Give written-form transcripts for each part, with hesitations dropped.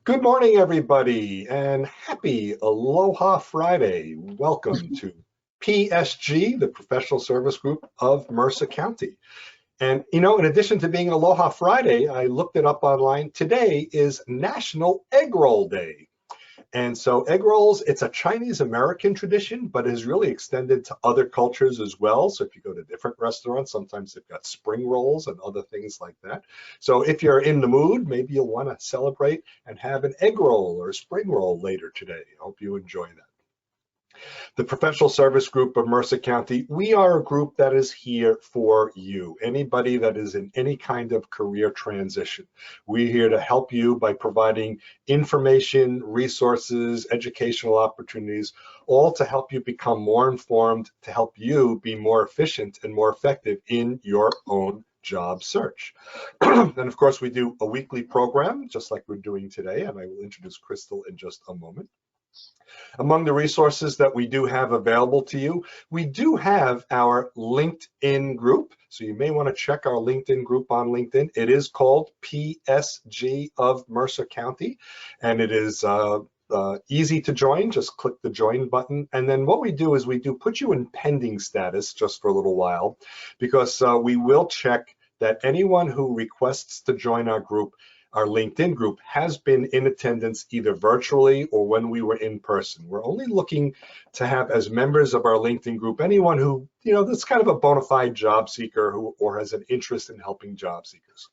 Good morning, everybody, and happy Aloha Friday. Welcome to PSG, the professional service group of Mercer County. And, in addition to being Aloha Friday, I looked it up online. Today is National Egg Roll Day. And so egg rolls, it's a Chinese American tradition, but is really extended to other cultures as well. So if you go to different restaurants, sometimes they've got spring rolls and other things like that. So if you're in the mood, maybe you'll want to celebrate and have an egg roll or a spring roll later today. I hope you enjoy that. The Professional Service Group of Mercer County, we are a group that is here for you, anybody that is in any kind of career transition. We're here to help you by providing information, resources, educational opportunities, all to help you become more informed, to help you be more efficient and more effective in your own job search. And of course, we do a weekly program, just like we're doing today, and I will introduce Chrystal in just a moment. Among the resources that we do have available to you, we do have our LinkedIn group. So you may want to check our LinkedIn group on LinkedIn. It is called PSG of Mercer County, and it is easy to join. Just click the join button. And then what we do is we do put you in pending status just for a little while, because we will check that anyone who requests to join our group, our LinkedIn group, has been in attendance either virtually or when we were in person. We're only looking to have as members of our LinkedIn group anyone who, that's kind of a bona fide job seeker or has an interest in helping job seekers.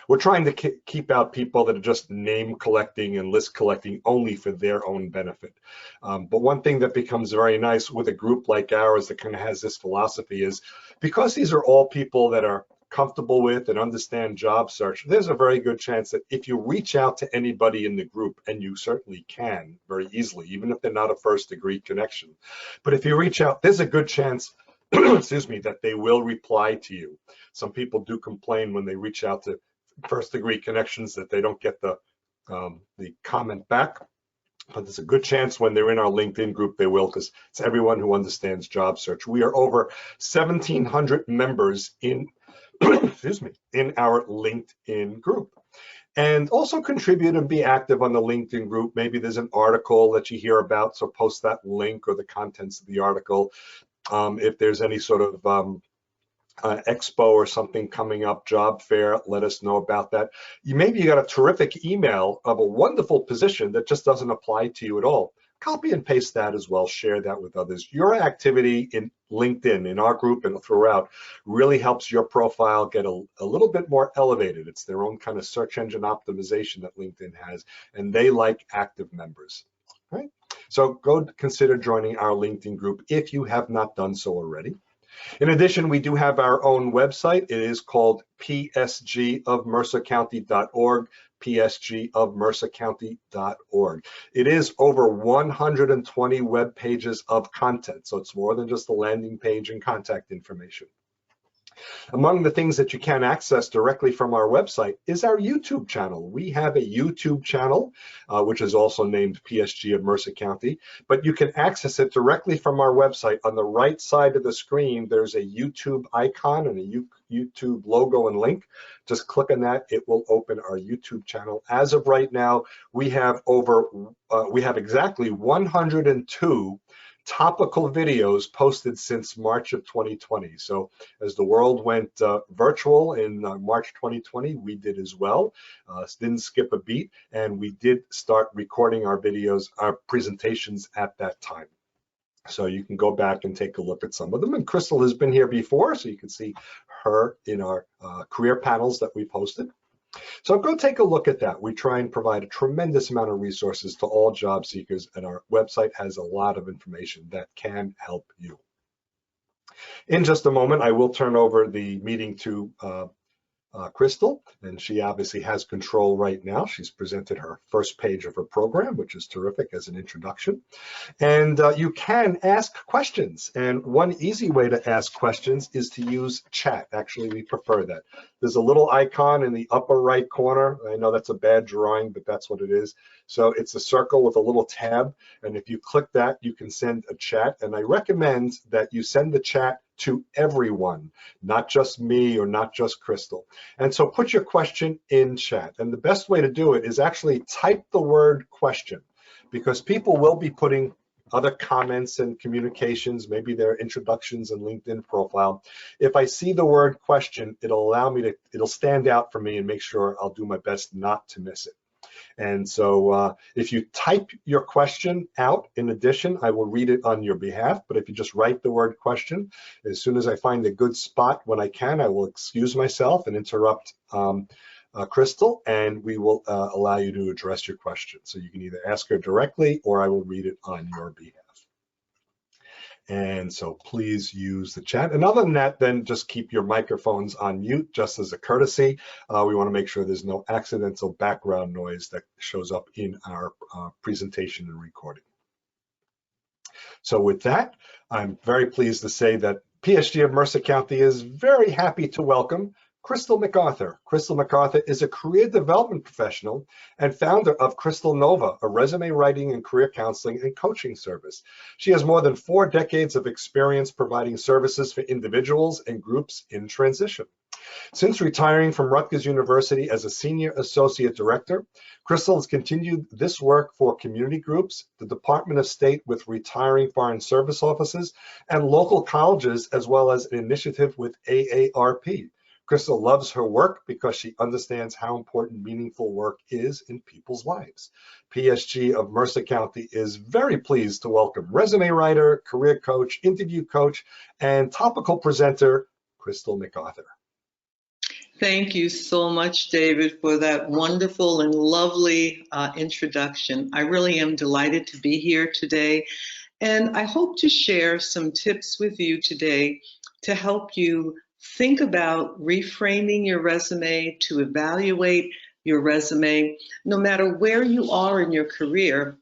We're trying to keep out people that are just name collecting and list collecting only for their own benefit. But one thing that becomes very nice with a group like ours that kind of has this philosophy is, because these are all people that are comfortable with and understand job search, there's a very good chance that if you reach out to anybody in the group, and you certainly can very easily, even if they're not a first-degree connection, but if you reach out, there's a good chance excuse me, that they will reply to you. Some people do complain when they reach out to first-degree connections that they don't get the comment back. But there's a good chance when they're in our LinkedIn group they will, because it's everyone who understands job search. We are over 1,700 members in excuse me, in our LinkedIn group. And also contribute and be active on the LinkedIn group. Maybe there's an article that you hear about, so post that link or the contents of the article. If there's any sort of expo or something coming up, job fair, let us know about that. Maybe you got a terrific email of a wonderful position that just doesn't apply to you at all. Copy and paste that as well, share that with others. Your activity in LinkedIn, in our group and throughout, really helps your profile get a little bit more elevated. It's their own kind of search engine optimization that LinkedIn has, and they like active members, right? So go consider joining our LinkedIn group if you have not done so already. In addition, we do have our own website. It is called psgofmercercounty.org, psgofmercercounty.org. It is over 120 web pages of content, so it's more than just a landing page and contact information. Among the things that you can access directly from our website is our YouTube channel. We have a YouTube channel, which is also named PSG of Mercer County, but you can access it directly from our website. On the right side of the screen, there's a YouTube icon and a YouTube logo and link. Just click on that, it will open our YouTube channel. As of right now, we have exactly 102 topical videos posted since March of 2020. So as the world went virtual in March 2020, we did as well. Didn't skip a beat, and we did start recording our videos, our presentations at that time. So you can go back and take a look at some of them. And Chrystal has been here before, so you can see her in our career panels that we posted. So go take a look at that. We try and provide a tremendous amount of resources to all job seekers, and our website has a lot of information that can help you. In just a moment, I will turn over the meeting to Chrystal, and she obviously has control right now. She's presented her first page of her program, which is terrific as an introduction. And you can ask questions, and one easy way to ask questions is to use chat. Actually, we prefer that. there's a little icon in the upper right corner. I know that's a bad drawing, but that's what it is. So it's a circle with a little tab, and if you click that, you can send a chat. And I recommend that you send the chat to everyone, not just me or not just Chrystal. And so put your question in chat. And the best way to do it is actually type the word question, because people will be putting other comments and communications, maybe their introductions and LinkedIn profile. If I see the word question, it'll stand out for me and make sure I'll do my best not to miss it. And so if you type your question out, in addition, I will read it on your behalf. But if you just write the word question, as soon as I find a good spot when I can, I will excuse myself and interrupt Chrystal, and we will allow you to address your question. So you can either ask her directly or I will read it on your behalf. And so please use the chat. And other than that, then just keep your microphones on mute just as a courtesy. We want to make sure there's no accidental background noise that shows up in our presentation and recording. So with that, I'm very pleased to say that PSG of Mercer County is very happy to welcome Chrystal McArthur. Chrystal McArthur is a career development professional and founder of Chrystal Nova, a resume writing and career counseling and coaching service. She has more than 4 decades of experience providing services for individuals and groups in transition. Since retiring from Rutgers University as a senior associate director, Chrystal has continued this work for community groups, the Department of State with retiring foreign service officers, and local colleges, as well as an initiative with AARP. Chrystal loves her work because she understands how important meaningful work is in people's lives. PSG of Mercer County is very pleased to welcome resume writer, career coach, interview coach, and topical presenter, Chrystal McArthur. Thank you so much, David, for that wonderful and lovely introduction. I really am delighted to be here today, and I hope to share some tips with you today to help you think about reframing your resume, to evaluate your resume. No matter where you are in your career,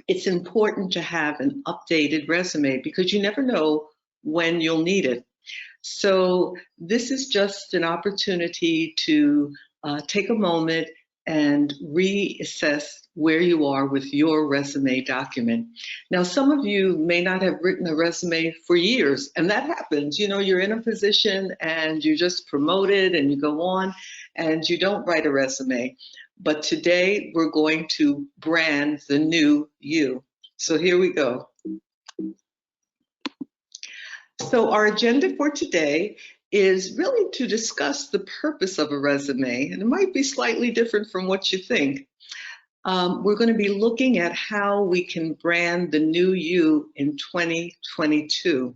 it's important to have an updated resume because you never know when you'll need it. So this is just an opportunity to take a moment and reassess where you are with your resume document. Now, some of you may not have written a resume for years, and that happens. You know, you're in a position and you're just promoted and you go on and you don't write a resume. But today we're going to brand the new you. So here we go. So our agenda for today is really to discuss the purpose of a resume, and it might be slightly different from what you think. We're going to be looking at how we can brand the new you in 2022.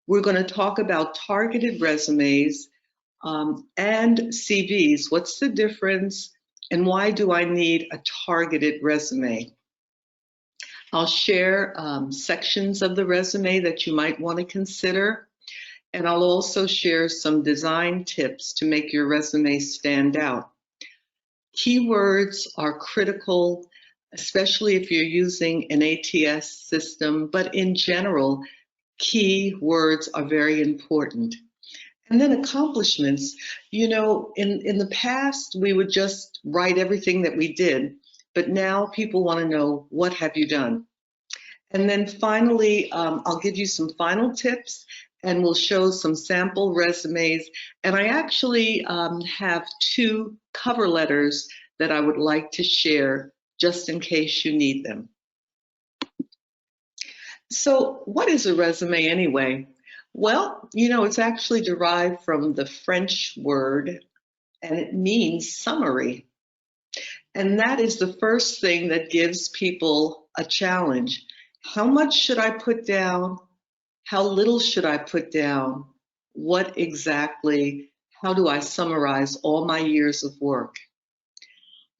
We're going to talk about targeted resumes and CVs. What's the difference, and why do I need a targeted resume? I'll share sections of the resume that you might want to consider. And I'll also share some design tips to make your resume stand out. Keywords are critical, especially if you're using an ATS system, but in general, keywords are very important. And then accomplishments. You know, in the past, we would just write everything that we did, but now people want to know, what have you done? And then finally, I'll give you some final tips, and we'll show some sample resumes. And I actually have 2 cover letters that I would like to share just in case you need them. So what is a resume anyway? Well, you know, it's actually derived from the French word, and it means summary. And that is the first thing that gives people a challenge. How much should I put down? How little should I put down? What exactly, how do I summarize all my years of work?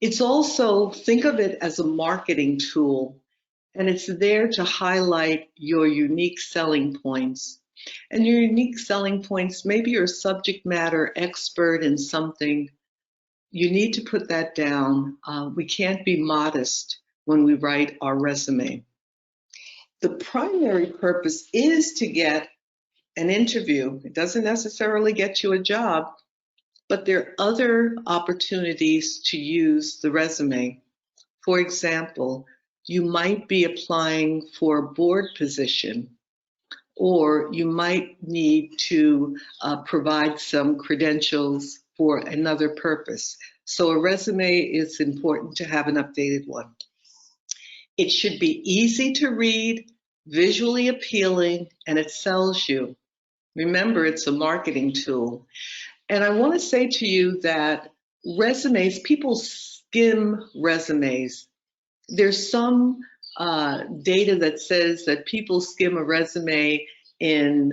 It's also, think of it as a marketing tool, and it's there to highlight your unique selling points. And your unique selling points, maybe you're a subject matter expert in something, you need to put that down. We can't be modest when we write our resume. The primary purpose is to get an interview. It doesn't necessarily get you a job, but there are other opportunities to use the resume. For example, you might be applying for a board position, or you might need to provide some credentials for another purpose. So a resume is important to have an updated one. It should be easy to read, visually appealing, and it sells you. Remember, it's a marketing tool. And I want to say to you that resumes, people skim resumes. There's some data that says that people skim a resume in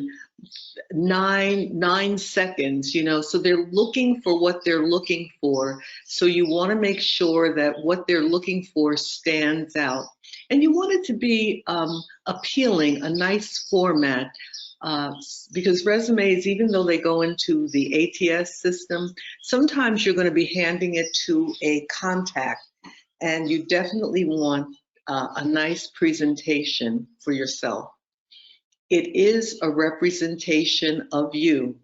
nine seconds, so they're looking for what they're looking for. So you want to make sure that what they're looking for stands out. And you want it to be appealing, a nice format, because resumes, even though they go into the ATS system, sometimes you're going to be handing it to a contact, and you definitely want a nice presentation for yourself. It is a representation of you.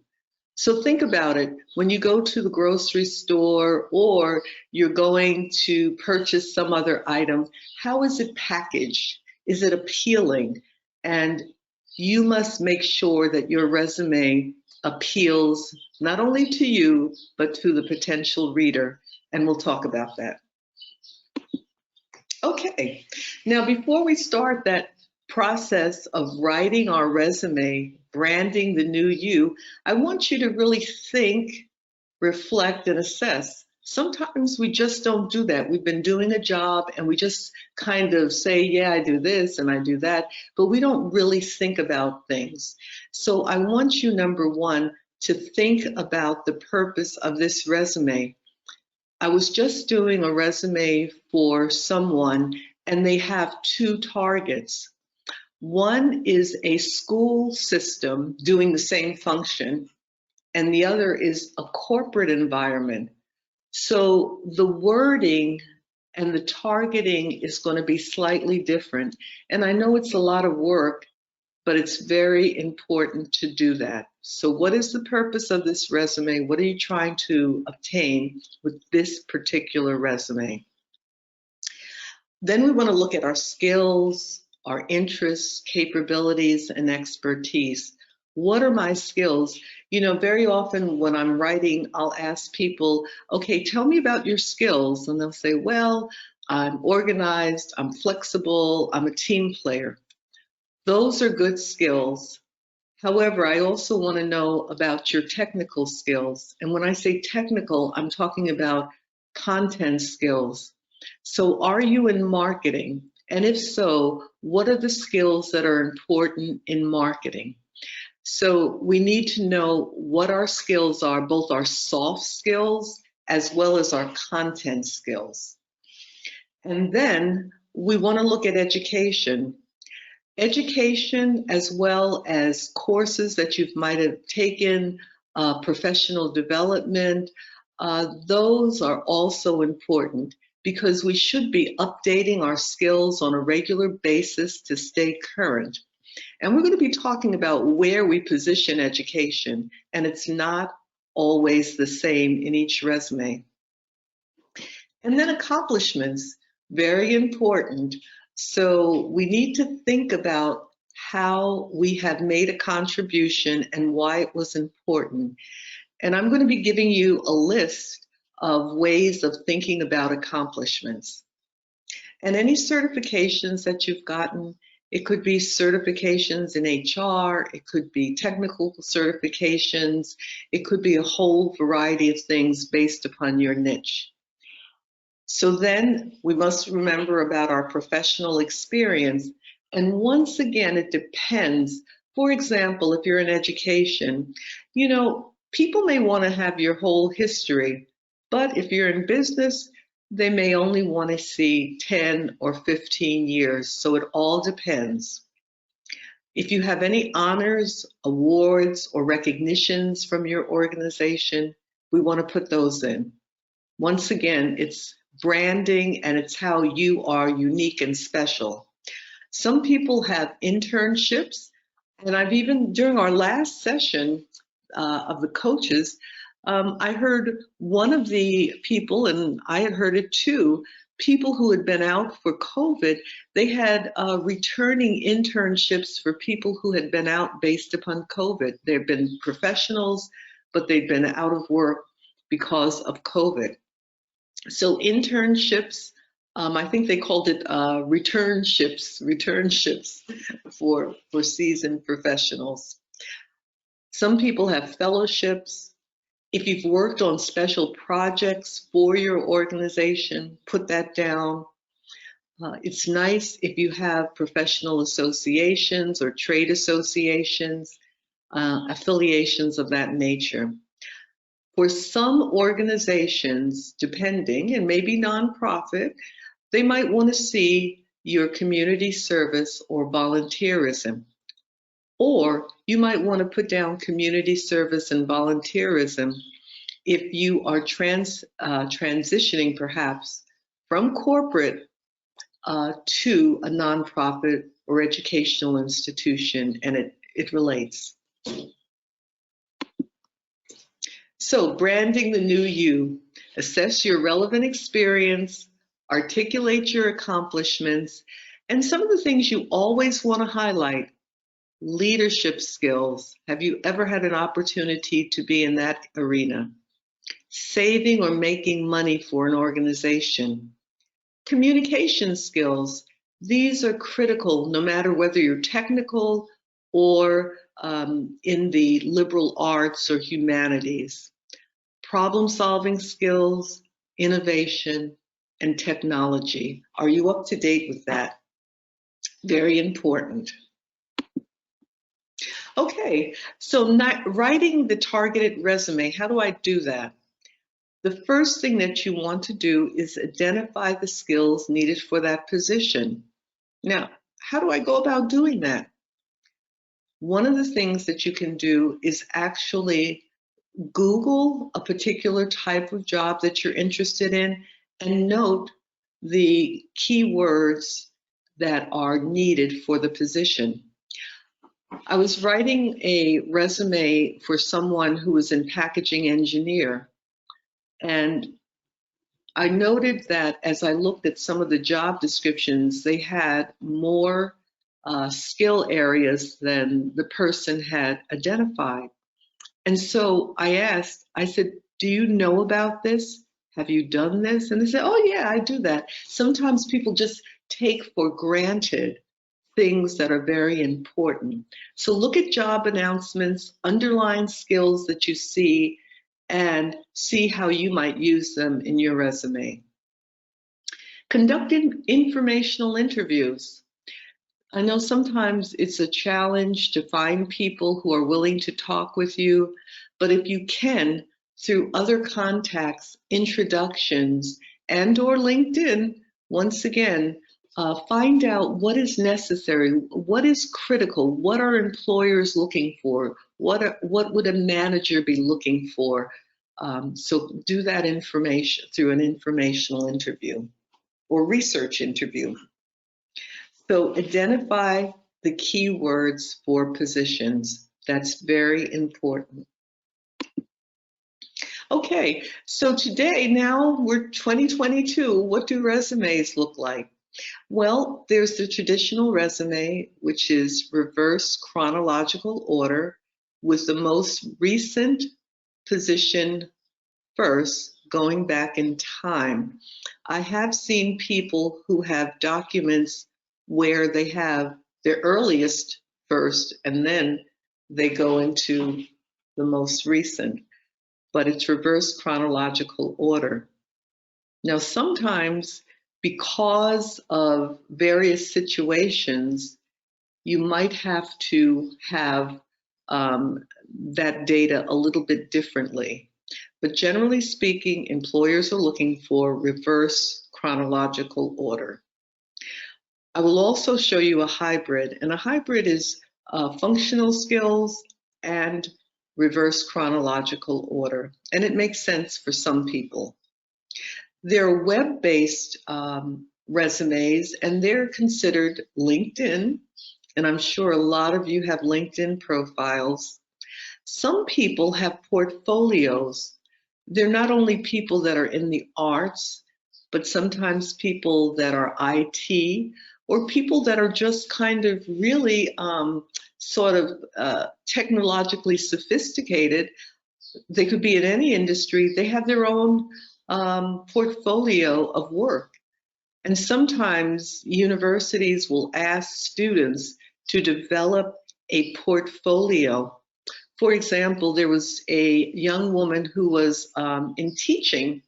So think about it. When you go to the grocery store or you're going to purchase some other item, how is it packaged? Is it appealing? And you must make sure that your resume appeals not only to you, but to the potential reader. And we'll talk about that. Okay, now before we start that process of writing our resume, branding the new you, I want you to really think, reflect, and assess. Sometimes we just don't do that. We've been doing a job and we just kind of say, yeah, I do this and I do that, but we don't really think about things. So I want you, number one, to think about the purpose of this resume. I was just doing a resume for someone and they have two targets. One is a school system doing the same function, and the other is a corporate environment. So the wording and the targeting is going to be slightly different. And I know it's a lot of work, but it's very important to do that. So what is the purpose of this resume? What are you trying to obtain with this particular resume? Then we want to look at our skills, our interests, capabilities, and expertise. What are my skills? Very often when I'm writing, I'll ask people, okay, tell me about your skills. And they'll say, well, I'm organized, I'm flexible, I'm a team player. Those are good skills. However, I also want to know about your technical skills. And when I say technical, I'm talking about content skills. So are you in marketing? And if so, what are the skills that are important in marketing? So we need to know what our skills are, both our soft skills as well as our content skills. And then we want to look at education. Education as well as courses that you might have taken, professional development, those are also important because we should be updating our skills on a regular basis to stay current. And we're going to be talking about where we position education, and it's not always the same in each resume. And then accomplishments, very important. So we need to think about how we have made a contribution and why it was important. And I'm going to be giving you a list of ways of thinking about accomplishments. And any certifications that you've gotten, it could be certifications in HR, it could be technical certifications, it could be a whole variety of things based upon your niche. So then we must remember about our professional experience. And once again, it depends. For example, if you're in education, people may want to have your whole history, but if you're in business, they may only want to see 10 or 15 years. So it all depends. If you have any honors, awards, or recognitions from your organization, we want to put those in. Once again, it's branding and it's how you are unique and special. Some people have internships, and I've even, during our last session of the coaches, I heard one of the people, and I had heard it too, people who had been out for COVID, they had returning internships for people who had been out based upon COVID. They've been professionals, but they'd been out of work because of COVID. So internships, I think they called it returnships for seasoned professionals. Some people have fellowships. If you've worked on special projects for your organization, put that down. It's nice if you have professional associations or trade associations, affiliations of that nature. For some organizations, depending, and maybe nonprofit, they might want to see your community service or volunteerism. Or you might want to put down community service and volunteerism if you are transitioning perhaps from corporate to a nonprofit or educational institution, and it relates. So branding the new you, assess your relevant experience, articulate your accomplishments, and some of the things you always want to highlight. Leadership skills. Have you ever had an opportunity to be in that arena? Saving or making money for an organization. Communication skills. These are critical no matter whether you're technical or in the liberal arts or humanities. Problem-solving skills, innovation, and technology. Are you up to date with that? Very important. Okay, so writing the targeted resume, how do I do that? The first thing that you want to do is identify the skills needed for that position. Now, how do I go about doing that? One of the things that you can do is actually Google a particular type of job that you're interested in and note the keywords that are needed for the position. I was writing a resume for someone who was in packaging engineer, and I noted that as I looked at some of the job descriptions, they had more skill areas than the person had identified. And so I asked, I said, do you know about this? Have you done this? And they said, oh yeah, I do that. Sometimes people just take for granted things that are very important. So look at job announcements, underline skills that you see, and see how you might use them in your resume. Conduct informational interviews. I know sometimes it's a challenge to find people who are willing to talk with you, but if you can, through other contacts, introductions, and or LinkedIn, once again, find out what is necessary, what is critical, what are employers looking for, what would a manager be looking for. So do that information through an informational interview or research interview. So identify the keywords for positions. That's very important. Okay, so today, now we're 2022, what do resumes look like? Well, there's the traditional resume, which is reverse chronological order with the most recent position first, going back in time. I have seen people who have documents where they have their earliest first and then they go into the most recent, but it's reverse chronological order. Now, sometimes because of various situations, you might have to have that data a little bit differently. But generally speaking, employers are looking for reverse chronological order. I will also show you a hybrid, and a hybrid is functional skills and reverse chronological order, and it makes sense for some people. They're web-based resumes, and they're considered LinkedIn, and I'm sure a lot of you have LinkedIn profiles. Some people have portfolios. They're not only people that are in the arts, but sometimes people that are IT or people that are just kind of really technologically sophisticated. They could be in any industry. They have their own portfolio of work. And sometimes universities will ask students to develop a portfolio. For example, there was a young woman who was in teaching,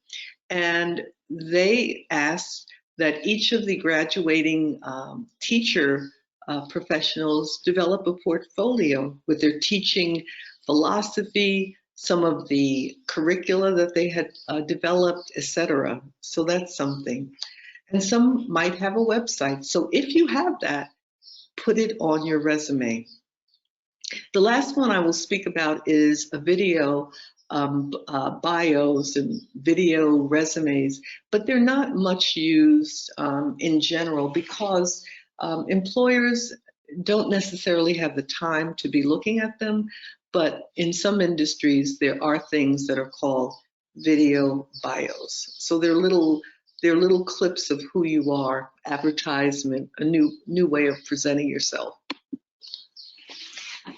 and they asked that each of the graduating teacher professionals develop a portfolio with their teaching philosophy, some of the curricula that they had developed, etc. So that's something. And some might have a website. So if you have that, put it on your resume. The last one I will speak about is a video bios and video resumes, but they're not much used in general because employers don't necessarily have the time to be looking at them, but in some industries there are things that are called video bios. So they're little clips of who you are, advertisement, a new way of presenting yourself.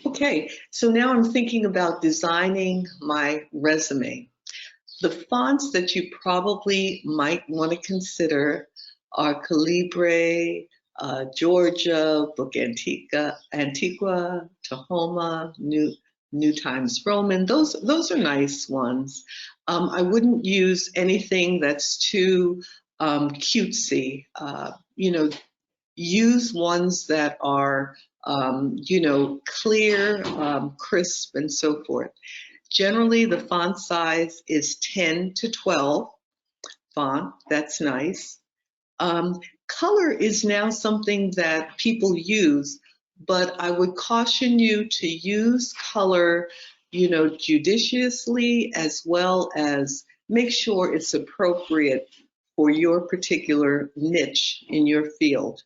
Okay, so now I'm thinking about designing my resume. The fonts that you probably might want to consider are Calibre, Georgia, Book Antiqua, Tahoma, New Times Roman. Those are nice ones. I wouldn't use anything that's too cutesy. Use ones that are clear, crisp, and so forth. Generally, the font size is 10 to 12 font. That's nice. Color is now something that people use, but I would caution you to use color, judiciously, as well as make sure it's appropriate for your particular niche in your field.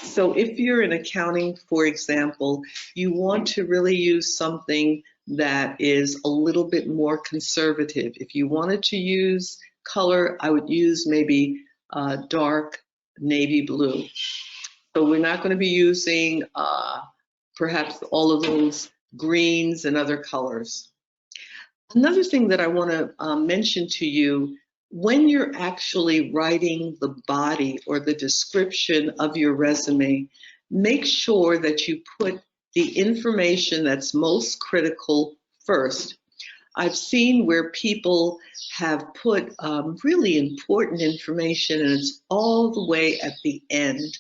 So if you're in accounting, for example, you want to really use something that is a little bit more conservative. If you wanted to use color, I would use maybe dark navy blue. So we're not going to be using perhaps all of those greens and other colors. Another thing that I want to mention to you, when you're actually writing the body or the description of your resume, make sure that you put the information that's most critical first. I've seen where people have put really important information and it's all the way at the end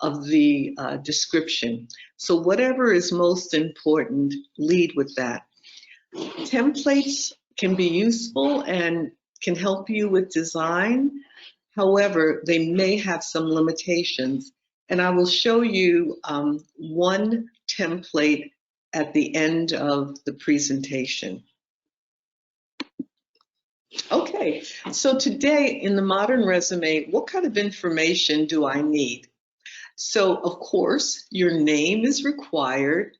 of the description. So whatever is most important, lead with that. Templates can be useful and can help you with design. However, they may have some limitations. And I will show you one template at the end of the presentation. Okay, so today in the modern resume, what kind of information do I need? So of course, your name is required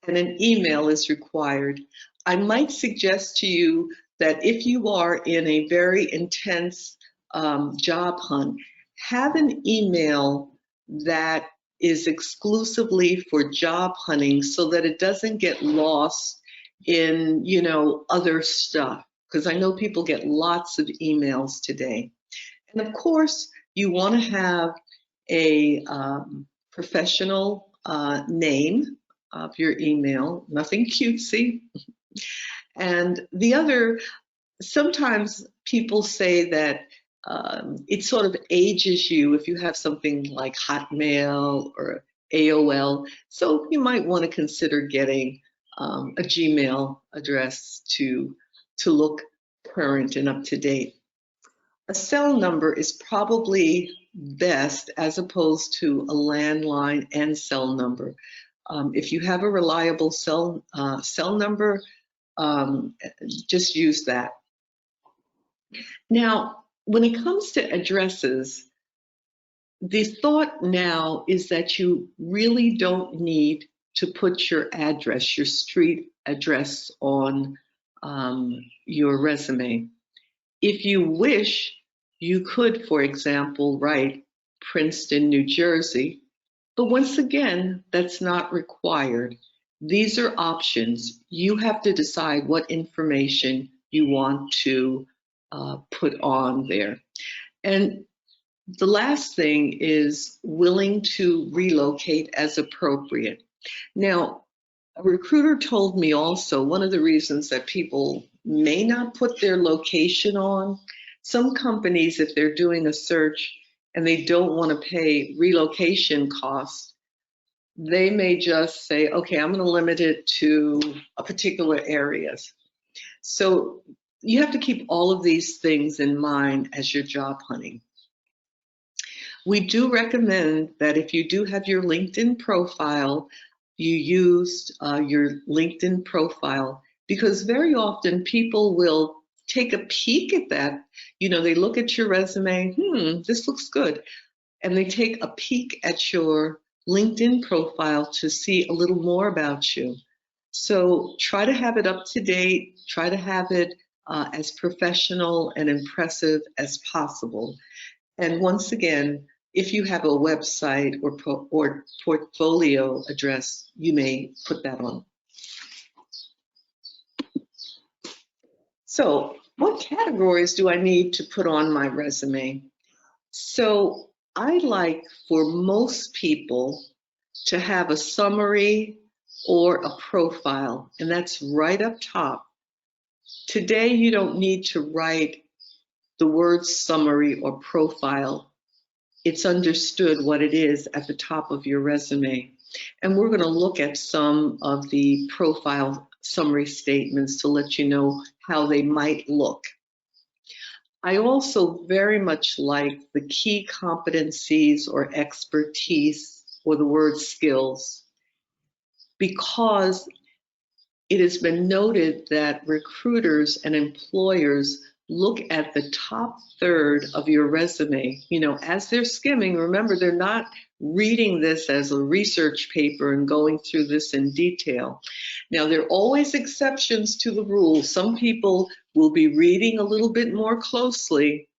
and an email is required. I might suggest to you that if you are in a very intense job hunt, have an email that is exclusively for job hunting so that it doesn't get lost in, other stuff. Because I know people get lots of emails today. And of course, you want to have a professional name of your email, nothing cutesy. And the other, sometimes people say that it sort of ages you if you have something like Hotmail or AOL. So you might want to consider getting a Gmail address to look current and up to date. A cell number is probably best as opposed to a landline and cell number. If you have a reliable cell number, just use that. Now, when it comes to addresses, the thought now is that you really don't need to put your address, your street address on your resume. If you wish, you could, for example, write Princeton, New Jersey, but once again, that's not required. These are options. You have to decide what information you want to put on there. And the last thing is willing to relocate as appropriate. Now, a recruiter told me also one of the reasons that people may not put their location on, some companies, if they're doing a search and they don't want to pay relocation costs, they may just say, okay, I'm going to limit it to a particular areas. So you have to keep all of these things in mind as you're job hunting. We do recommend that if you do have your LinkedIn profile, you use your LinkedIn profile, because very often people will take a peek at that. You know, they look at your resume, this looks good. And they take a peek at your LinkedIn profile to see a little more about you. So try to have it up to date, try to have it as professional and impressive as possible. And once again, if you have a website or portfolio address, you may put that on. So what categories do I need to put on my resume? So I like for most people to have a summary or a profile, and that's right up top. Today, you don't need to write the word summary or profile. It's understood what it is at the top of your resume. And we're going to look at some of the profile summary statements to let you know how they might look. I also very much like the key competencies or expertise, or the word skills, because it has been noted that recruiters and employers look at the top third of your resume. You know, as they're skimming, remember, they're not reading this as a research paper and going through this in detail. Now, there are always exceptions to the rule. Some people will be reading a little bit more closely,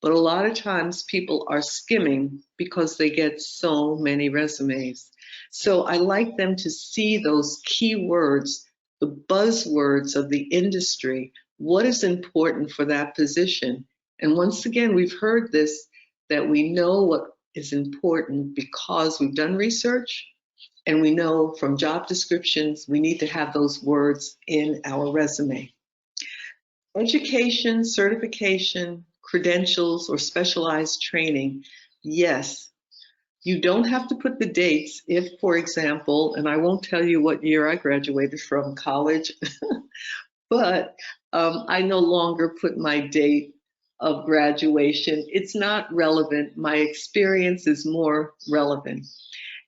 but a lot of times people are skimming because they get so many resumes. So I like them to see those key words, the buzzwords of the industry. What is important for that position? And once again, we've heard this, that we know what is important because we've done research, and we know from job descriptions, we need to have those words in our resume. Education, certification, credentials, or specialized training. Yes, you don't have to put the dates if, for example, and I won't tell you what year I graduated from college, but I no longer put my date of graduation. It's not relevant. My experience is more relevant.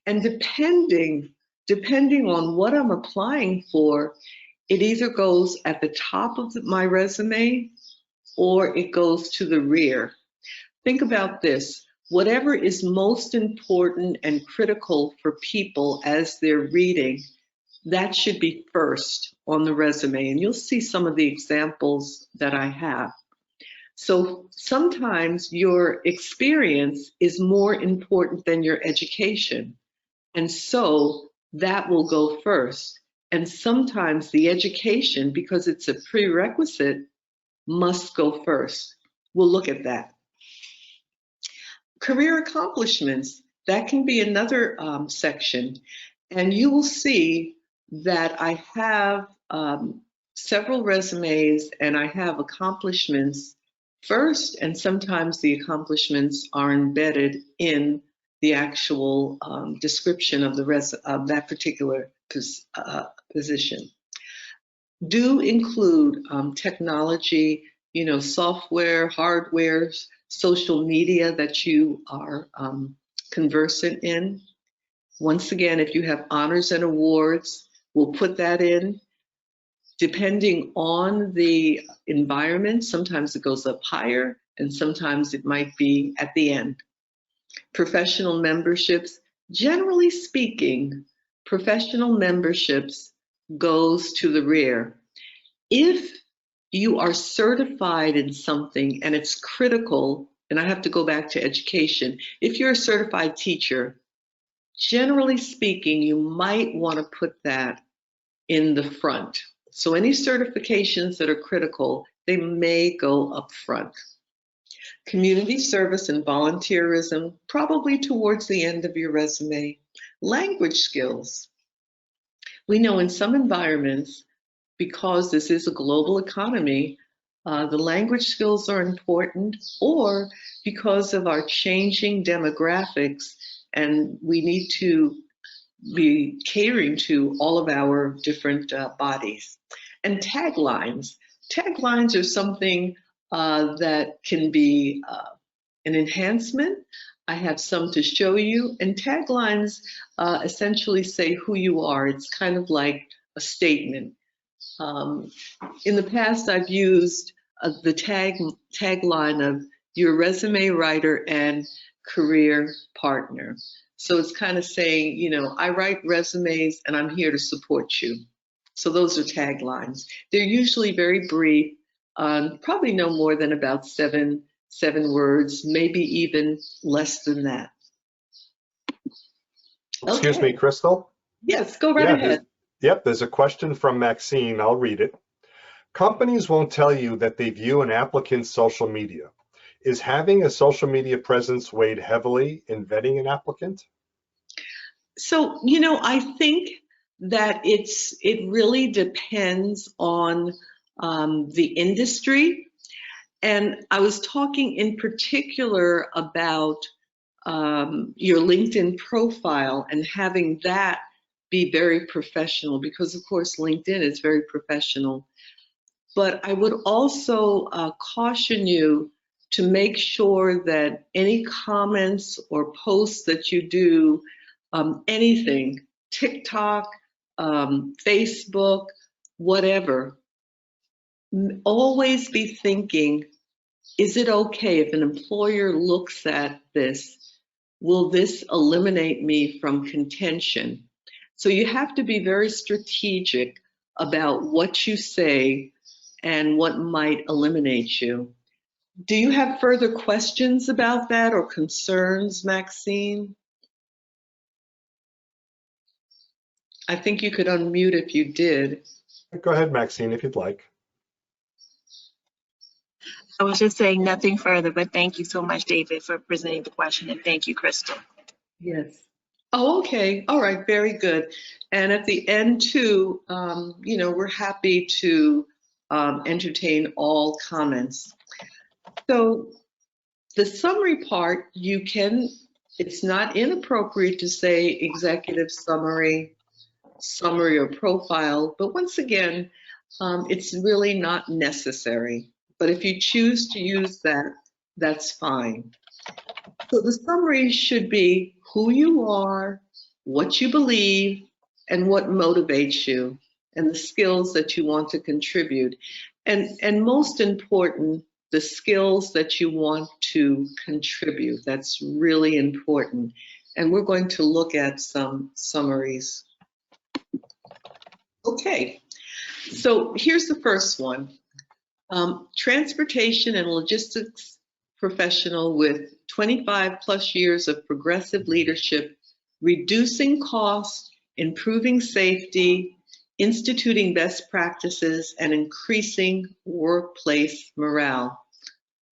And depending on what I'm applying for, it either goes at the top of my resume or it goes to the rear. Think about this. Whatever is most important and critical for people as they're reading, that should be first on the resume. And you'll see some of the examples that I have. So sometimes your experience is more important than your education. And so that will go first. And sometimes the education, because it's a prerequisite, must go first. We'll look at that. Career accomplishments, that can be another section. And you will see that I have several resumes and I have accomplishments first, and sometimes the accomplishments are embedded in the actual description of that particular position. Do include technology, you know, software, hardware, social media that you are conversant in. Once again, if you have honors and awards, we'll put that in. Depending on the environment, sometimes it goes up higher and sometimes it might be at the end. Professional memberships, generally speaking, Professional memberships goes to the rear. If you are certified in something and it's critical, and I have to go back to education, if you're a certified teacher, generally speaking, you might want to put that in the front. So any certifications that are critical, they may go up front. Community service and volunteerism, probably towards the end of your resume. Language skills. We know in some environments, because this is a global economy, the language skills are important, or because of our changing demographics, and we need to be catering to all of our different bodies. And taglines. Taglines are something that can be an enhancement. I have some to show you. And taglines essentially say who you are. It's kind of like a statement. In the past, I've used the tagline of your resume writer and career partner. So it's kind of saying, you know, I write resumes and I'm here to support you. So those are taglines. They're usually very brief, probably no more than about seven words, maybe even less than that. Excuse Okay. me, Chrystal? Yes, go right ahead. Yep, there's a question from Maxine. I'll read it. Companies won't tell you that they view an applicant's social media. Is having a social media presence weighed heavily in vetting an applicant? So, you know, I think that it really depends on the industry. And I was talking in particular about your LinkedIn profile and having that be very professional, because of course LinkedIn is very professional. But I would also caution you to make sure that any comments or posts that you do, anything, TikTok, Facebook, whatever, always be thinking, is it okay if an employer looks at this? Will this eliminate me from contention? So you have to be very strategic about what you say and what might eliminate you. Do you have further questions about that or concerns, Maxine? I think you could unmute if you did. Go ahead, Maxine, if you'd like. I was just saying nothing further, but thank you so much, David, for presenting the question, and thank you, Chrystal. Yes. Oh, okay. All right. Very good. And at the end, too, you know, we're happy to entertain all comments. So the summary part, it's not inappropriate to say executive summary or profile, but once again, it's really not necessary. But if you choose to use that, that's fine. So the summary should be who you are, what you believe, and what motivates you, and the skills that you want to contribute. And most important, the skills that you want to contribute. That's really important. And we're going to look at some summaries. Okay, so here's the first one. Transportation and logistics professional with 25 plus years of progressive leadership, reducing costs, improving safety, instituting best practices, and increasing workplace morale.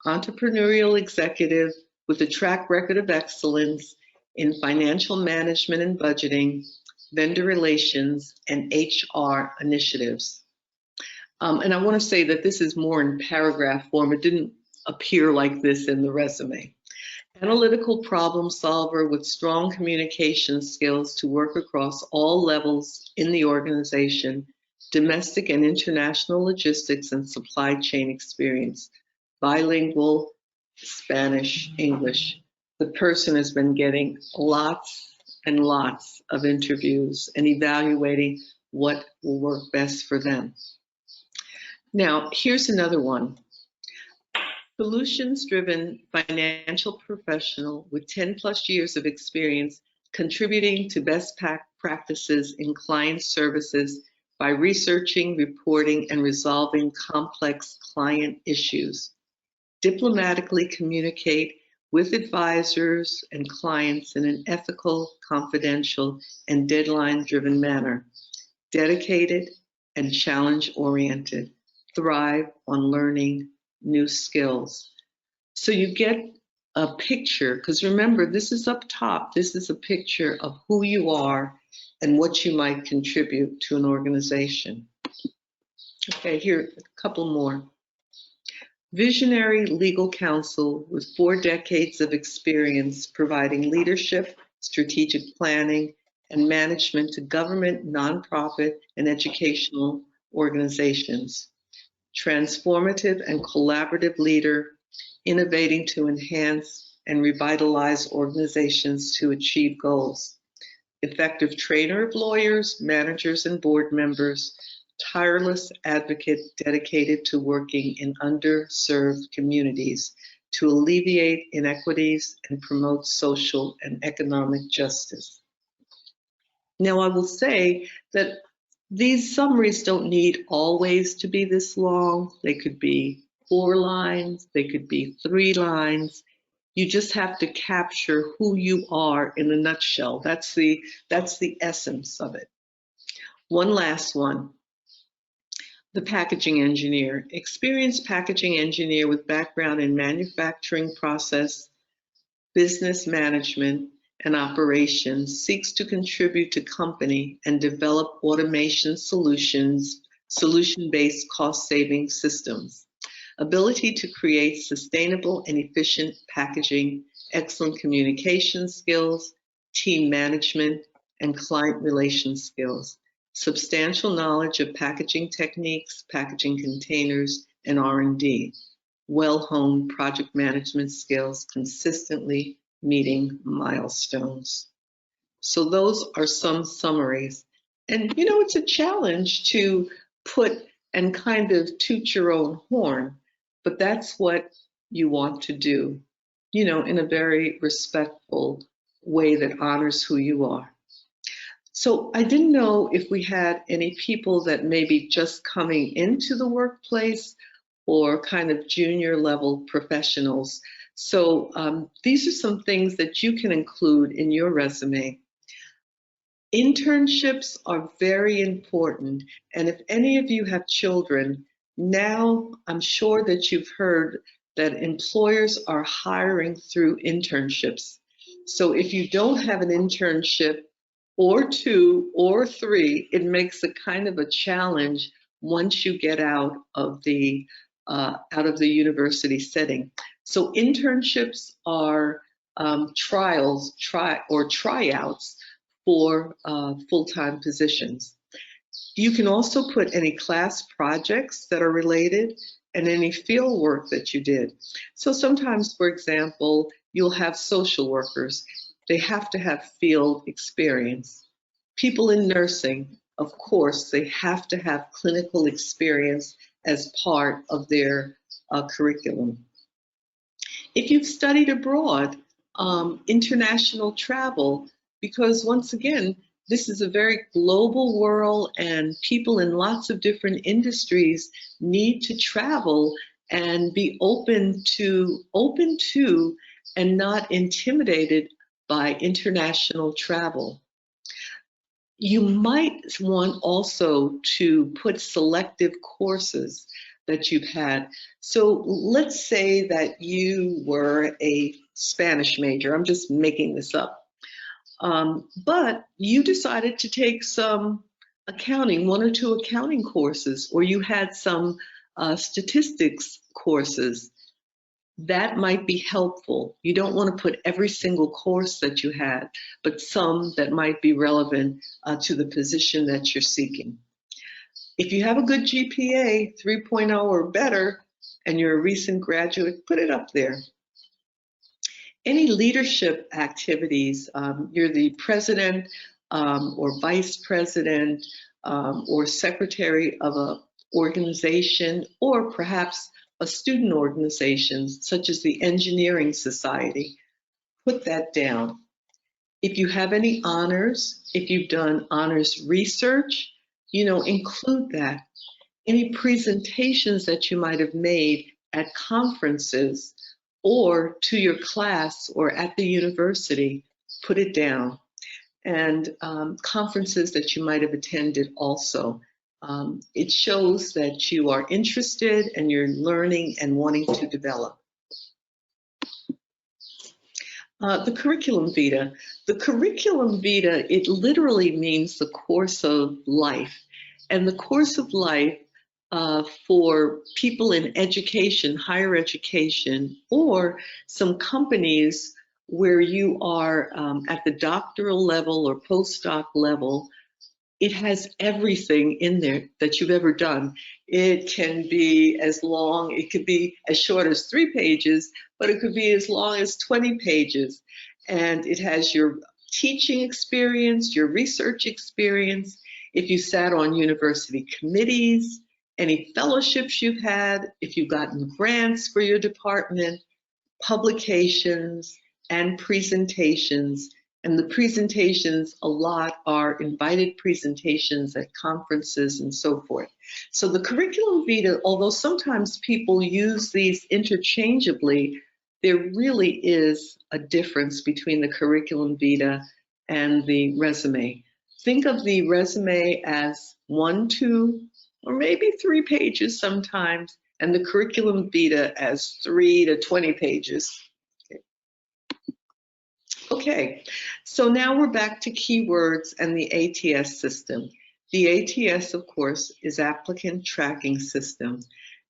Entrepreneurial executive with a track record of excellence in financial management and budgeting, vendor relations, and HR initiatives. And I want to say that this is more in paragraph form. It didn't appear like this in the resume. Analytical problem solver with strong communication skills to work across all levels in the organization, domestic and international logistics and supply chain experience, bilingual Spanish, English. The person has been getting lots and lots of interviews and evaluating what will work best for them. Now, here's another one. Solutions-driven financial professional with 10 plus years of experience contributing to best practices in client services by researching, reporting, and resolving complex client issues. Diplomatically communicate with advisors and clients in an ethical, confidential, and deadline-driven manner. Dedicated and challenge-oriented. Thrive on learning new skills. So you get a picture, because remember, this is up top. This is a picture of who you are and what you might contribute to an organization. Okay, here, a couple more. Visionary legal counsel with 4 decades of experience providing leadership, strategic planning, and management to government, nonprofit, and educational organizations. Transformative and collaborative leader, innovating to enhance and revitalize organizations to achieve goals. Effective trainer of lawyers, managers, and board members. Tireless advocate dedicated to working in underserved communities to alleviate inequities and promote social and economic justice. Now, I will say that these summaries don't need always to be this long. They could be 4 lines, they could be 3 lines. You just have to capture who you are in a nutshell. That's the essence of it. One last one. The packaging engineer, experienced packaging engineer with background in manufacturing process, business management, and operations, seeks to contribute to company and develop automation solutions, solution-based cost-saving systems. Ability to create sustainable and efficient packaging, excellent communication skills, team management, and client relations skills. Substantial knowledge of packaging techniques, packaging containers, and R&D. Well-honed project management skills, consistently meeting milestones. So those are some summaries. And you know, it's a challenge to put and kind of toot your own horn, but that's what you want to do, you know, in a very respectful way that honors who you are. So I didn't know if we had any people that may be just coming into the workplace or kind of junior level professionals. So these are some things that you can include in your resume. Internships are very important. And if any of you have children, now I'm sure that you've heard that employers are hiring through internships. So if you don't have an internship, or 2 or 3, it makes a kind of a challenge once you get out of the university setting. So internships are tryouts for full-time positions. You can also put any class projects that are related and any field work that you did. So sometimes, for example, you'll have social workers. They have to have field experience. People in nursing, of course, they have to have clinical experience as part of their curriculum. If you've studied abroad, international travel, because once again, this is a very global world and people in lots of different industries need to travel and be open to and not intimidated by international travel. You might want also to put selective courses that you've had. So let's say that you were a Spanish major. I'm just making this up. But you decided to take some accounting, 1 or 2 accounting courses, or you had some statistics courses. That might be helpful. You don't want to put every single course that you had, but some that might be relevant to the position that you're seeking. If you have a good GPA, 3.0 or better, and you're a recent graduate, put it up there. Any leadership activities, you're the president or vice president or secretary of an organization, or perhaps a student organization such as the Engineering Society, put that down. If you have any honors, if you've done honors research, include that. Any presentations that you might have made at conferences or to your class or at the university, put it down. And conferences that you might have attended also. It shows that you are interested and you're learning and wanting to develop. The curriculum vitae. The curriculum vitae, it literally means the course of life. And the course of life for people in education, higher education, or some companies where you are at the doctoral level or postdoc level, it has everything in there that you've ever done. It can be as long, it could be as short as 3 pages, but it could be as long as 20 pages. And it has your teaching experience, your research experience, if you sat on university committees, any fellowships you've had, if you've gotten grants for your department, publications, and presentations. And the presentations, a lot are invited presentations at conferences and so forth. So the curriculum vitae, although sometimes people use these interchangeably, there really is a difference between the curriculum vitae and the resume. Think of the resume as 1, 2, or maybe 3 pages sometimes, and the curriculum vitae as 3 to 20 pages. Okay, so now we're back to keywords and the ATS system. The ATS, of course, is Applicant Tracking System.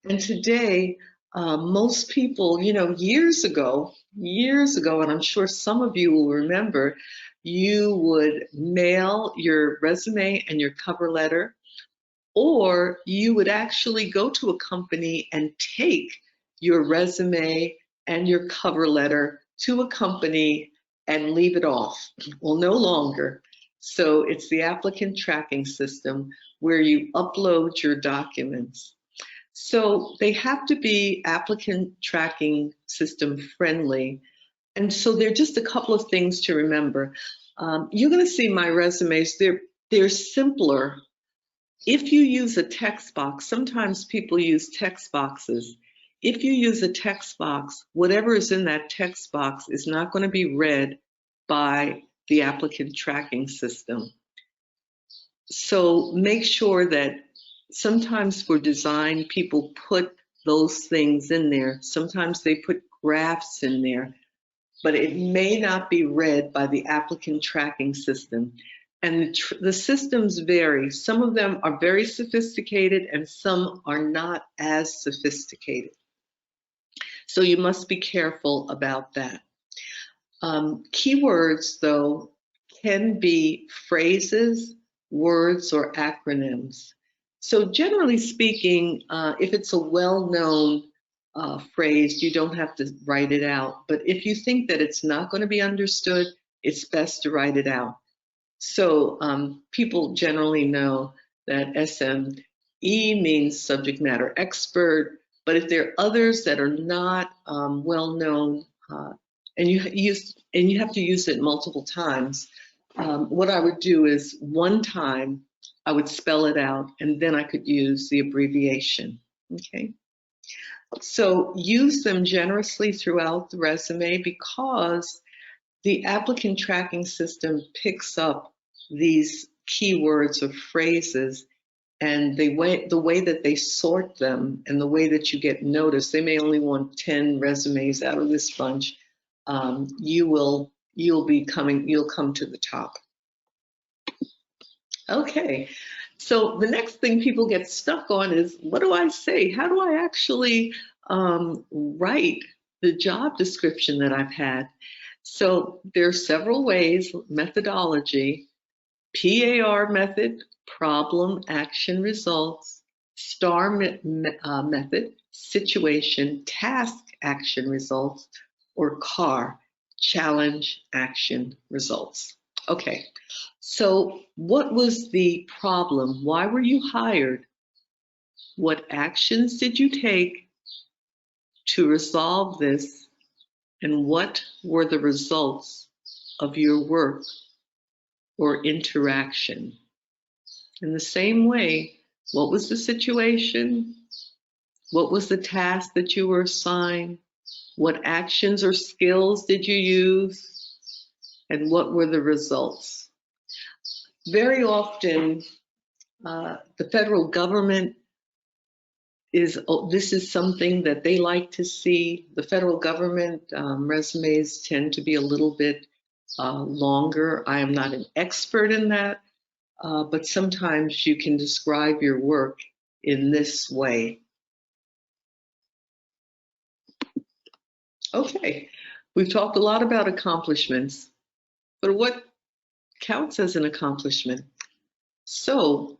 And today, most people, years ago, and I'm sure some of you will remember, you would mail your resume and your cover letter, or you would actually go to a company and take your resume and your cover letter to a company and leave it off. Well, no longer. So it's the applicant tracking system where you upload your documents. So they have to be applicant tracking system friendly. And so there are just a couple of things to remember. You're going to see my resumes. They're simpler. If you use a text box, sometimes people use text boxes. If you use a text box, whatever is in that text box is not going to be read by the applicant tracking system. So make sure that sometimes for design, people put those things in there. Sometimes they put graphs in there, but it may not be read by the applicant tracking system. And the systems vary. Some of them are very sophisticated and some are not as sophisticated. So you must be careful about that. Keywords, though, can be phrases, words, or acronyms. So generally speaking, if it's a well-known phrase, you don't have to write it out. But if you think that it's not going to be understood, it's best to write it out. So people generally know that SME means subject matter expert, but if there are others that are not well known, and you have to use it multiple times, what I would do is one time I would spell it out, and then I could use the abbreviation. Okay. So use them generously throughout the resume because the applicant tracking system picks up these keywords or phrases, and the way that they sort them and the way that you get noticed, they may only want 10 resumes out of this bunch. You'll come to the top. Okay, so the next thing people get stuck on is, what do I say? How do I actually write the job description that I've had? So there are several ways, methodology, PAR method, problem, action, results, STAR method, situation, task, action, results, or CAR, challenge, action, results. Okay, so what was the problem? Why were you hired? What actions did you take to resolve this? And what were the results of your work or interaction. In the same way, what was the situation? What was the task that you were assigned? What actions or skills did you use? And what were the results? Very often, the federal government this is something that they like to see. The federal government resumes tend to be a little bit longer. I am not an expert in that, but sometimes you can describe your work in this way. Okay, we've talked a lot about accomplishments, but what counts as an accomplishment? So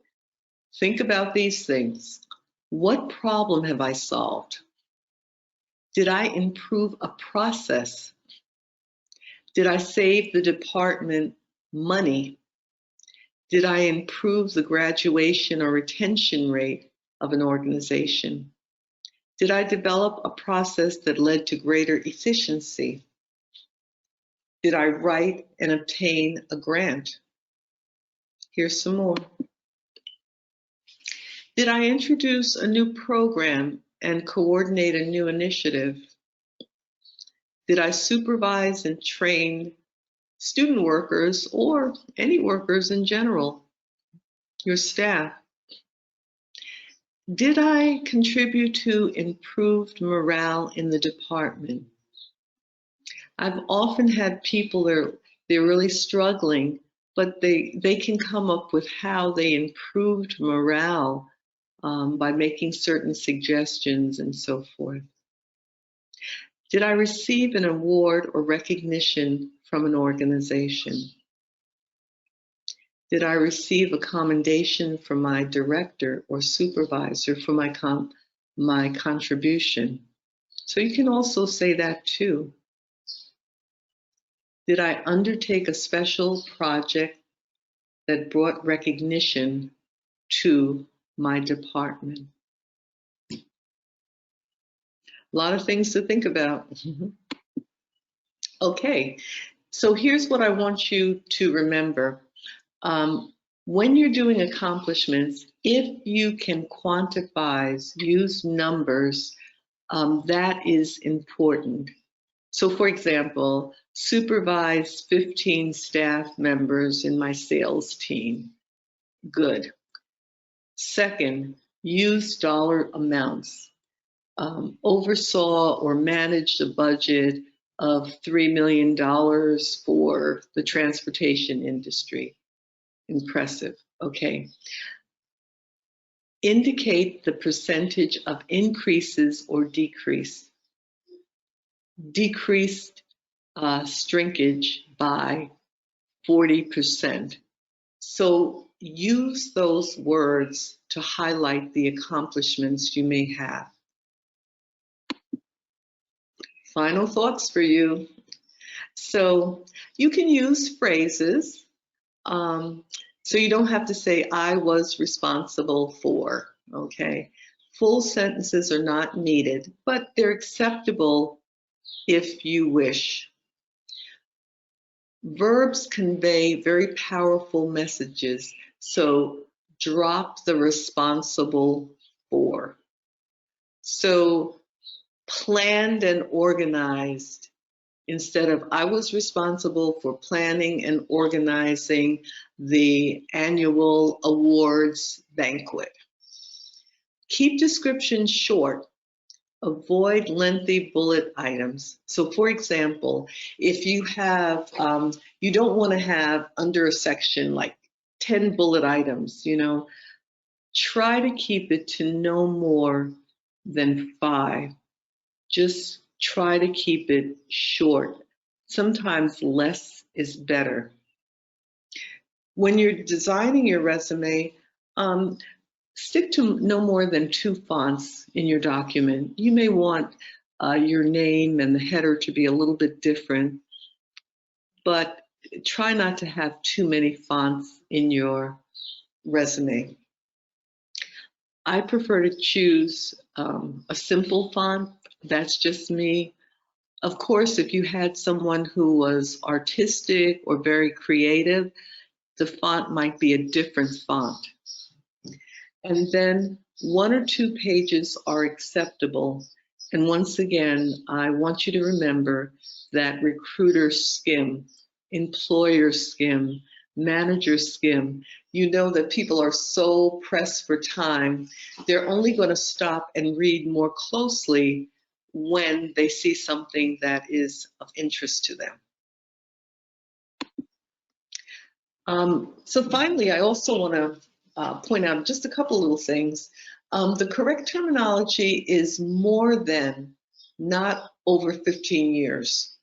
think about these things. What problem have I solved? Did I improve a process? Did I save the department money? Did I improve the graduation or retention rate of an organization? Did I develop a process that led to greater efficiency? Did I write and obtain a grant? Here's some more. Did I introduce a new program and coordinate a new initiative? Did I supervise and train student workers or any workers in general, your staff? Did I contribute to improved morale in the department? I've often had people they're really struggling, but they can come up with how they improved morale by making certain suggestions and so forth. Did I receive an award or recognition from an organization? Did I receive a commendation from my director or supervisor for my contribution? So you can also say that too. Did I undertake a special project that brought recognition to my department? A lot of things to think about. Okay, so here's what I want you to remember. When you're doing accomplishments, if you can quantify, use numbers, that is important. So for example, supervise 15 staff members in my sales team. Good. Second, use dollar amounts. Oversaw or managed a budget of $3 million for the transportation industry. Impressive. Okay. Indicate the percentage of increases or decrease. Decreased shrinkage by 40%. So use those words to highlight the accomplishments you may have. Final thoughts for you. So you can use phrases. So you don't have to say, I was responsible for, okay? Full sentences are not needed, but they're acceptable if you wish. Verbs convey very powerful messages, so drop the responsible for. So planned and organized, instead of I was responsible for planning and organizing the annual awards banquet. Keep descriptions short. Avoid lengthy bullet items. So for example, if you have, you don't want to have under a section like 10 bullet items, you know, try to keep it to no more than 5. Just try to keep it short. Sometimes less is better. When you're designing your resume, stick to no more than 2 fonts in your document. You may want your name and the header to be a little bit different, but try not to have too many fonts in your resume. I prefer to choose a simple font. That's just me. Of course, if you had someone who was artistic or very creative, the font might be a different font. And then 1 or 2 pages are acceptable. And once again, I want you to remember that recruiter skim, employer skim, manager skim. You know that people are so pressed for time, they're only going to stop and read more closely when they see something that is of interest to them. So finally, I also want to point out just a couple little things. The correct terminology is more than, not over 15 years.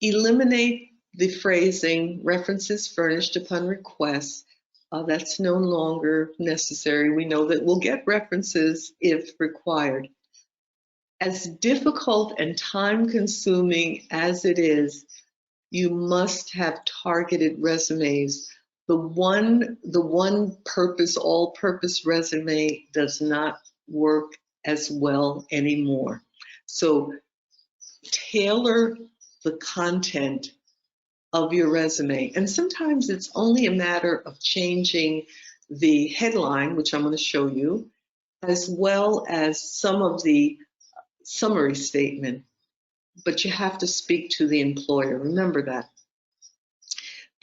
Eliminate the phrasing references furnished upon request. That's no longer necessary. We know that we'll get references if required. As difficult and time-consuming as it is, you must have targeted resumes. The one purpose, all-purpose resume does not work as well anymore. So tailor the content of your resume. And sometimes it's only a matter of changing the headline, which I'm going to show you, as well as some of the summary statement. But you have to speak to the employer. Remember that.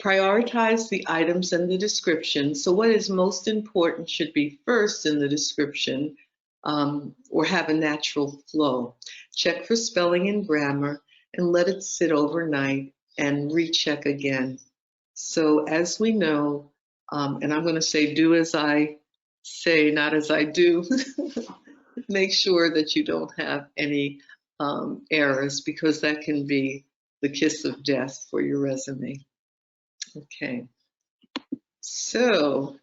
Prioritize the items in the description. So what is most important should be first in the description, or have a natural flow. Check for spelling and grammar and let it sit overnight and recheck again. So as we know, and I'm going to say do as I say, not as I do, make sure that you don't have any errors, because that can be the kiss of death for your resume. Okay, so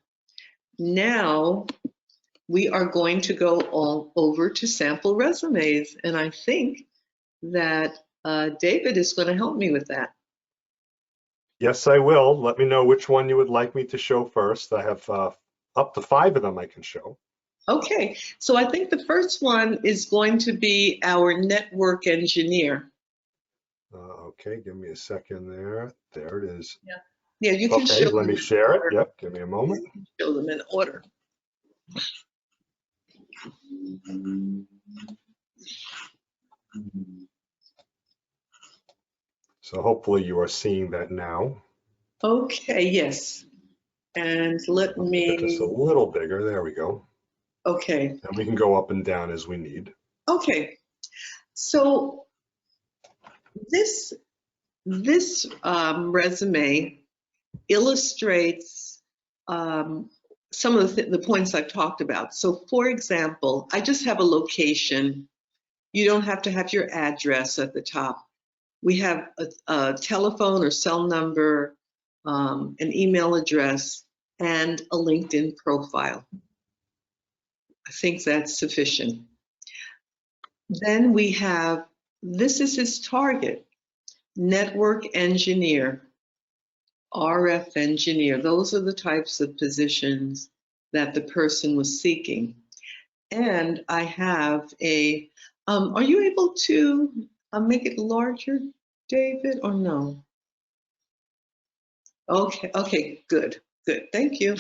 now we are going to go all over to sample resumes, and I think that David is going to help me with that. Yes, I will. Let me know which one you would like me to show first. I have up to 5 of them I can show. Okay, so I think the first one is going to be our network engineer. Okay, give me a second there. There it is. Yeah, you can Okay, show let them me in share it. order. Yep, give me a moment. You can show them in order. So hopefully you are seeing that now. Okay, yes. And let I'll make it just a me, little bigger. There we go. okay. And we can go up and down as we need. Okay, so this resume illustrates some of the points I've talked about. So for example, I just have a location. You don't have to have your address at the top. We have a telephone or cell number, an email address, and a LinkedIn profile. I think that's sufficient. Then we have, this is his target, network engineer, RF engineer. Those are the types of positions that the person was seeking. And I have a, are you able to make it larger, David, or no? Okay, okay, good, good, thank you.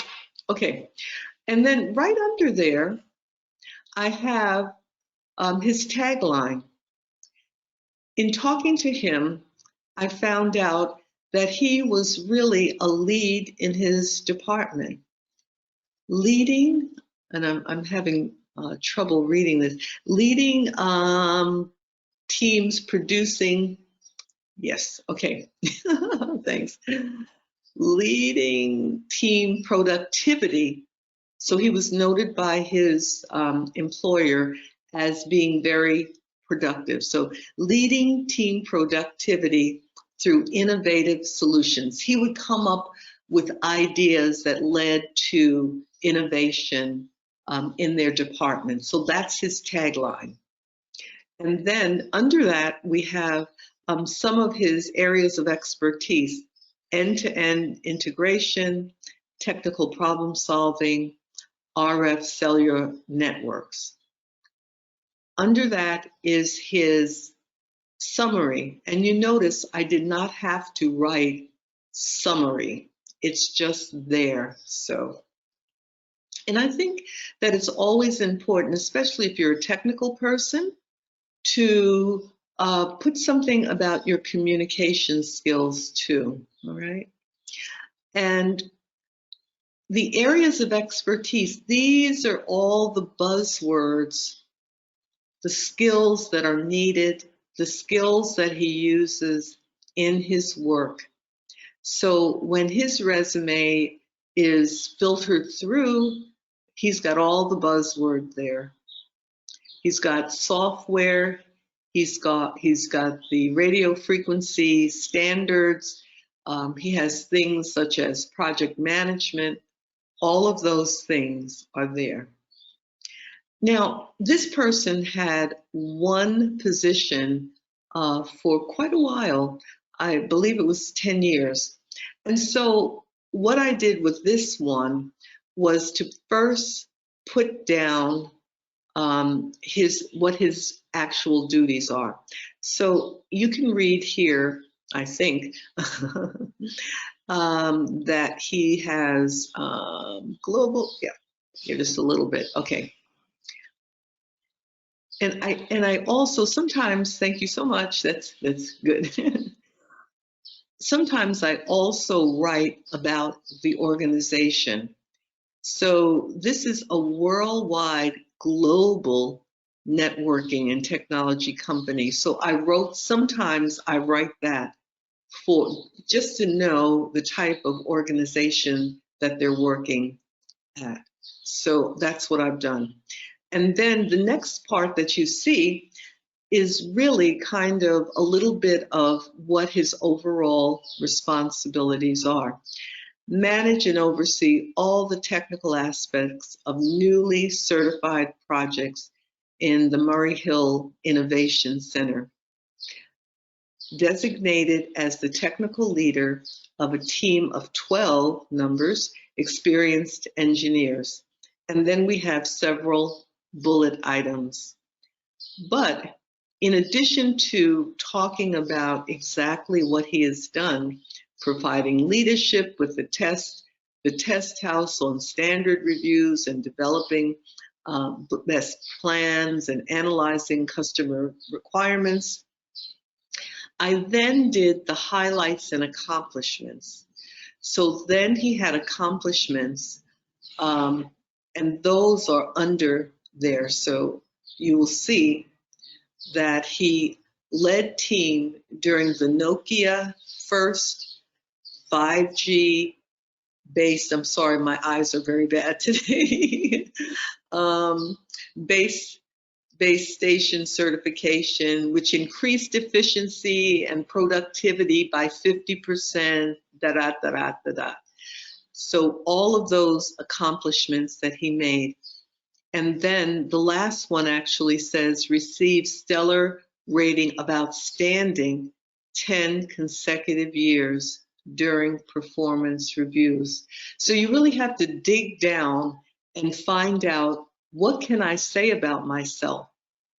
Okay, and then right under there, I have his tagline. In talking to him, I found out that he was really a lead in his department. Leading, and I'm having trouble reading this, leading teams producing, yes, okay, thanks. Leading team productivity. So he was noted by his employer as being very productive. So leading team productivity through innovative solutions. He would come up with ideas that led to innovation in their department. So that's his tagline. And then under that, we have some of his areas of expertise: end-to-end integration, technical problem solving, RF cellular networks. Under that is his summary. And you notice I did not have to write summary. It's just there. So, and I think that it's always important, especially if you're a technical person, to put something about your communication skills too, all right? And the areas of expertise, these are all the buzzwords, the skills that are needed, the skills that he uses in his work. So when his resume is filtered through, he's got all the buzzword there. He's got software, he's got the radio frequency standards, he has things such as project management. All of those things are there. Now, this person had one position for quite a while. I believe it was 10 years. And so what I did with this one was to first put down what his actual duties are. So you can read here, I think, that he has global, yeah, here just a little bit, okay. And I also sometimes, thank you so much, that's good. Sometimes I also write about the organization. So this is a worldwide global networking and technology company. So sometimes I write that for just to know the type of organization that they're working at. So that's what I've done. And then the next part that you see is really kind of a little bit of what his overall responsibilities are. Manage and oversee all the technical aspects of newly certified projects in the Murray Hill Innovation Center. Designated as the technical leader of a team of 12 experienced engineers. And then we have several bullet items. But in addition to talking about exactly what he has done, providing leadership with the test house on standard reviews and developing best plans and analyzing customer requirements, I then did the highlights and accomplishments. So then he had accomplishments, and those are under there. So you will see that he led team during the Nokia first 5G based, I'm sorry, my eyes are very bad today, base station certification, which increased efficiency and productivity by 50%, So all of those accomplishments that he made. And then the last one actually says, receive stellar rating of outstanding 10 consecutive years during performance reviews. So you really have to dig down and find out, what can I say about myself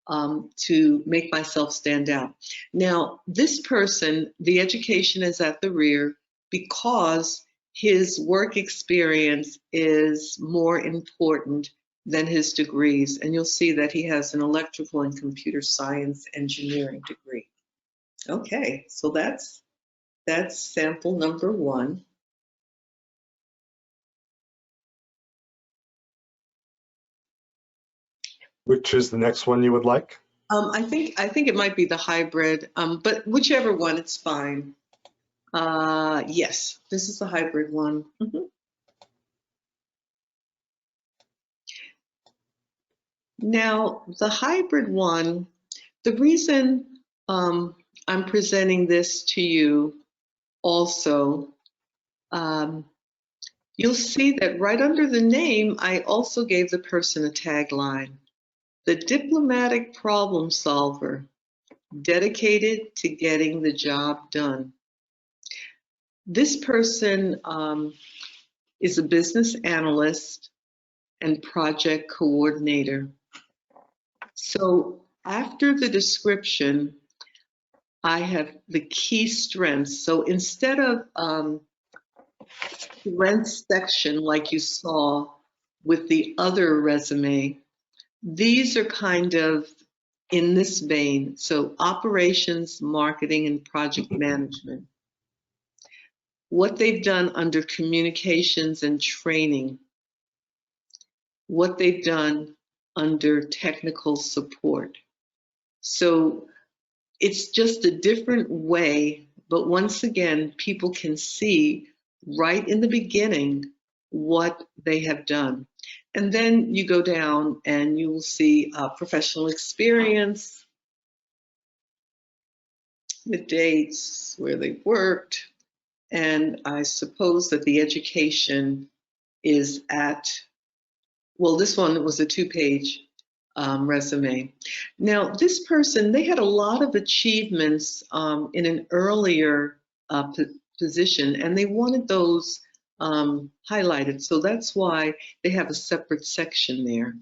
to make myself stand out? Now, this person, the education is at the rear because his work experience is more important than his degrees. And you'll see that he has an electrical and computer science engineering degree. Okay, so that's sample number one. Which is the next one you would like? I think it might be the hybrid, but whichever one, it's fine. Yes, this is the hybrid one. Now, the hybrid one, the reason I'm presenting this to you also, you'll see that right under the name, I also gave the person a tagline: the diplomatic problem solver, dedicated to getting the job done. This person is a business analyst and project coordinator. So after the description, I have the key strengths. So instead of strengths section like you saw with the other resume, these are kind of in this vein. So operations, marketing, and project management. What they've done under communications and training. What they've done under technical support. So it's just a different way, but once again, people can see right in the beginning what they have done. And then you go down and you will see professional experience, the dates, where they worked, and I suppose that the education is at, well, this one was a 2-page resume. Now, this person, they had a lot of achievements in an earlier position, and they wanted those highlighted. So that's why they have a separate section there.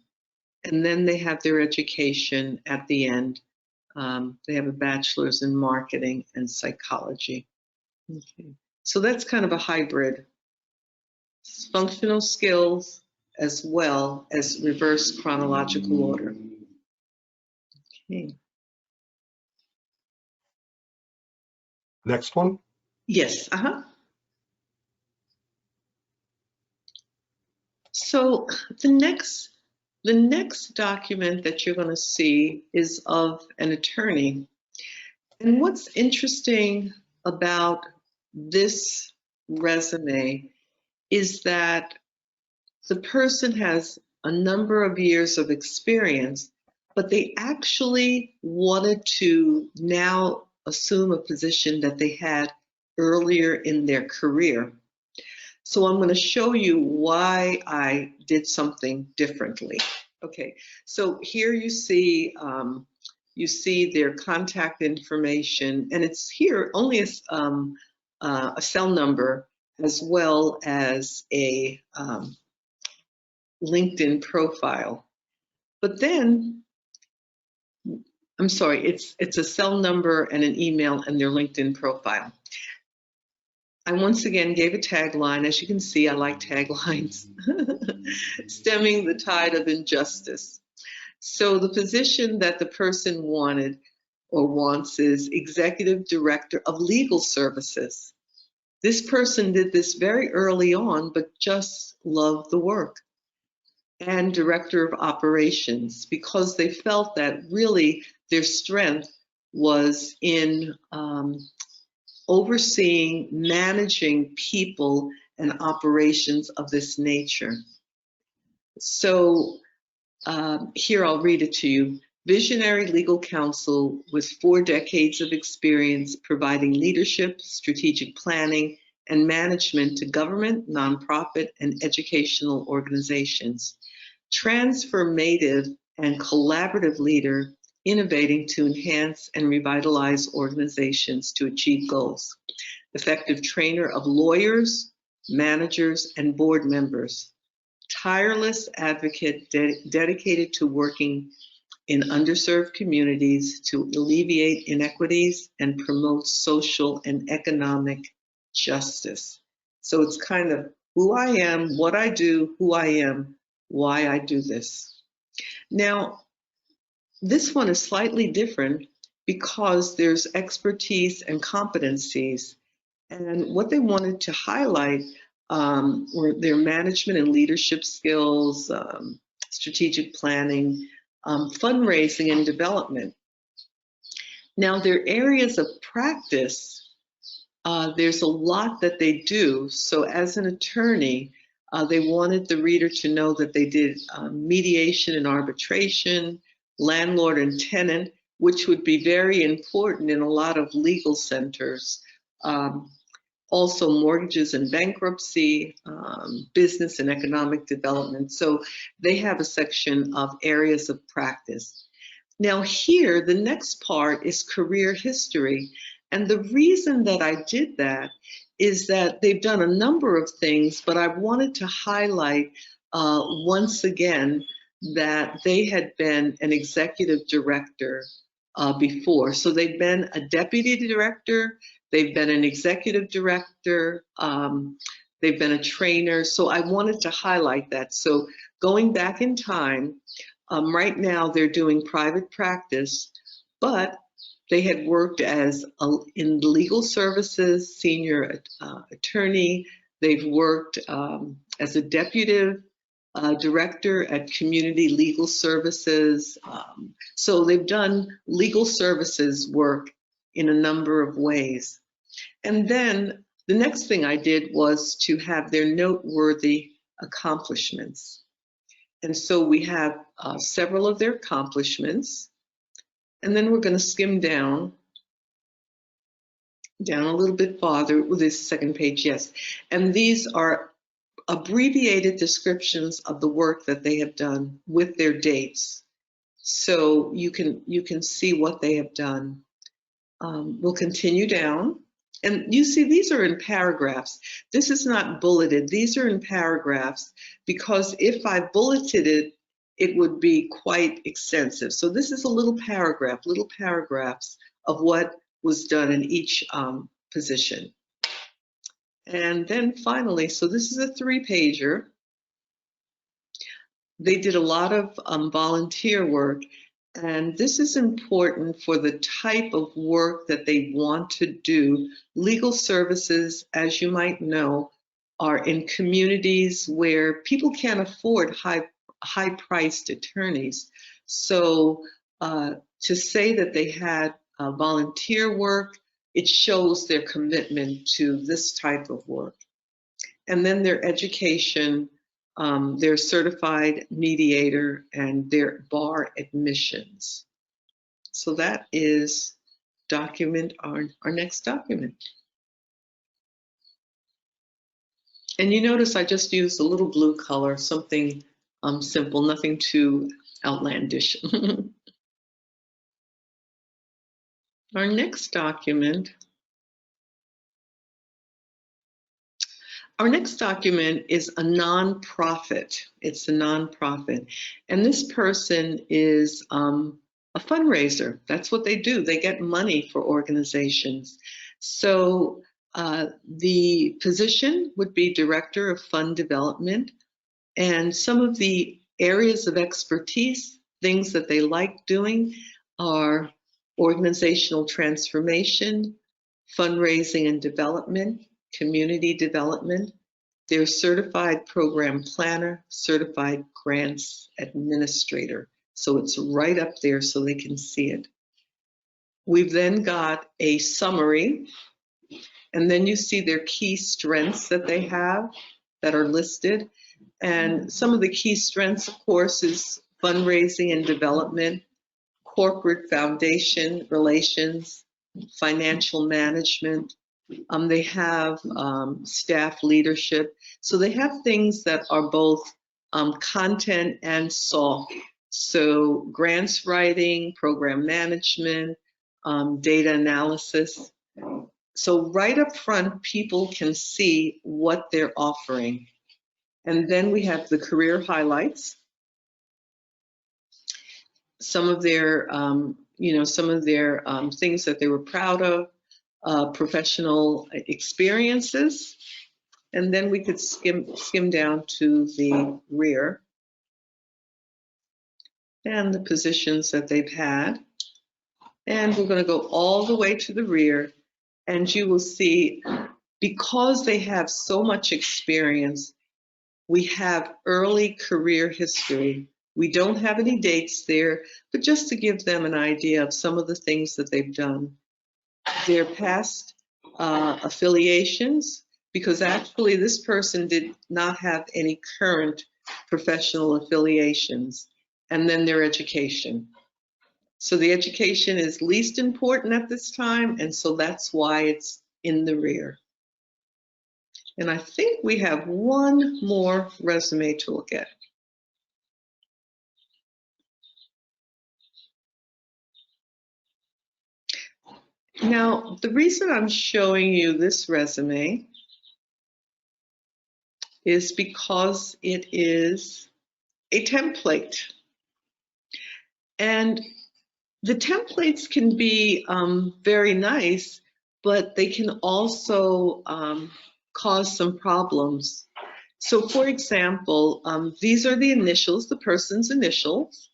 And then they have their education at the end. They have a bachelor's in marketing and psychology. Okay. So that's kind of a hybrid. Functional skills as well as reverse chronological order. Okay. Next one. Yes. So the next document that you're going to see is of an attorney. And what's interesting about this resume is that the person has a number of years of experience, but they actually wanted to now assume a position that they had earlier in their career. So I'm going to show you why I did something differently. Okay, so here you see their contact information, and it's here only a cell number as well as a LinkedIn profile. But then, I'm sorry, it's a cell number and an email and their LinkedIn profile. I once again gave a tagline. As you can see, I like taglines. Stemming the tide of injustice. So the position that the person wanted or wants is Executive Director of Legal Services. This person did this very early on, but just loved the work. And Director of Operations, because they felt that really their strength was in overseeing, managing people and operations of this nature. So here I'll read it to you. Visionary legal counsel with 4 decades of experience providing leadership, strategic planning, and management to government, nonprofit, and educational organizations. Transformative and collaborative leader, innovating to enhance and revitalize organizations to achieve goals. Effective trainer of lawyers, managers, and board members. Tireless advocate dedicated to working in underserved communities to alleviate inequities and promote social and economic justice. So it's kind of who I am, what I do, who I am, why I do this. Now, this one is slightly different because there's expertise and competencies. And what they wanted to highlight were their management and leadership skills, strategic planning, fundraising and development. Now, their areas of practice, there's a lot that they do. So as an attorney, they wanted the reader to know that they did mediation and arbitration, landlord and tenant, which would be very important in a lot of legal centers. Also mortgages and bankruptcy, business and economic development. So they have a section of areas of practice. Now here, the next part is career history. And the reason that I did that is that they've done a number of things, but I wanted to highlight once again that they had been an executive director before. So they've been a deputy director, they've been an executive director, they've been a trainer. So I wanted to highlight that. So going back in time, right now they're doing private practice, but they had worked as in legal services, senior attorney. They've worked as a deputy director at community legal services. So they've done legal services work in a number of ways. And then the next thing I did was to have their noteworthy accomplishments. And so we have several of their accomplishments. And then we're going to skim down a little bit farther with this second page, yes. And these are abbreviated descriptions of the work that they have done with their dates. So you can see what they have done. We'll continue down. And you see, these are in paragraphs. This is not bulleted. These are in paragraphs because if I bulleted it, it would be quite extensive. So this is a little paragraphs of what was done in each position. And then finally, so this is a 3-pager. They did a lot of volunteer work, and this is important for the type of work that they want to do. Legal services, as you might know, are in communities where people can't afford high-priced attorneys. So to say that they had volunteer work, it shows their commitment to this type of work. And then their education, their certified mediator, and their bar admissions. So that is our next document. And you notice I just used a little blue color, something simple, nothing too outlandish. Our next document is a nonprofit. It's a nonprofit. And this person is a fundraiser. That's what they do. They get money for organizations. So the position would be Director of Fund Development. And some of the areas of expertise, things that they like doing, are organizational transformation, fundraising and development, community development. They're certified program planner, certified grants administrator. So it's right up there so they can see it. We've then got a summary, and then you see their key strengths that they have that are listed. And some of the key strengths, of course, is fundraising and development, corporate foundation relations, financial management. They have staff leadership. So they have things that are both content and soft. So grants writing, program management, data analysis. So right up front, people can see what they're offering. And then we have the career highlights. Some of their, things that they were proud of, professional experiences. And then we could skim down to the rear and the positions that they've had. And we're going to go all the way to the rear, and you will see, because they have so much experience, we have early career history. We don't have any dates there, but just to give them an idea of some of the things that they've done. Their past affiliations, because actually this person did not have any current professional affiliations, and then their education. So the education is least important at this time, and so that's why it's in the rear. And I think we have one more resume to look at. Now, the reason I'm showing you this resume is because it is a template. And The templates can be very nice, but they can also cause some problems. So for example, these are the initials, the person's initials,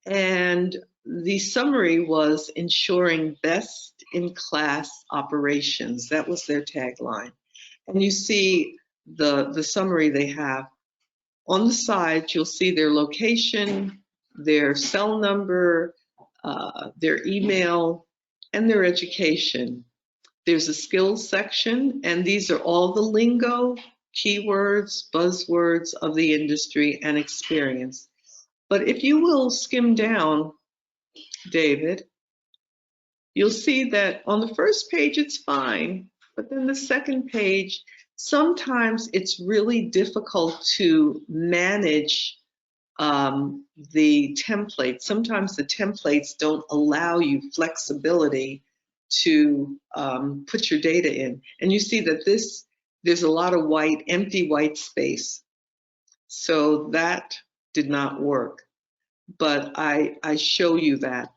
and the summary was ensuring best-in-class operations. That was their tagline. And you see the summary they have. On the side, you'll see their location, their cell number, their email, and their education. There's a skills section, and these are all the lingo, keywords, buzzwords of the industry and experience. But if you will skim down, David, you'll see that on the first page it's fine, but then the second page, sometimes it's really difficult to manage the templates. Sometimes the templates don't allow you flexibility to put your data in. And you see that there's a lot of empty white space. So that did not work. But I show you that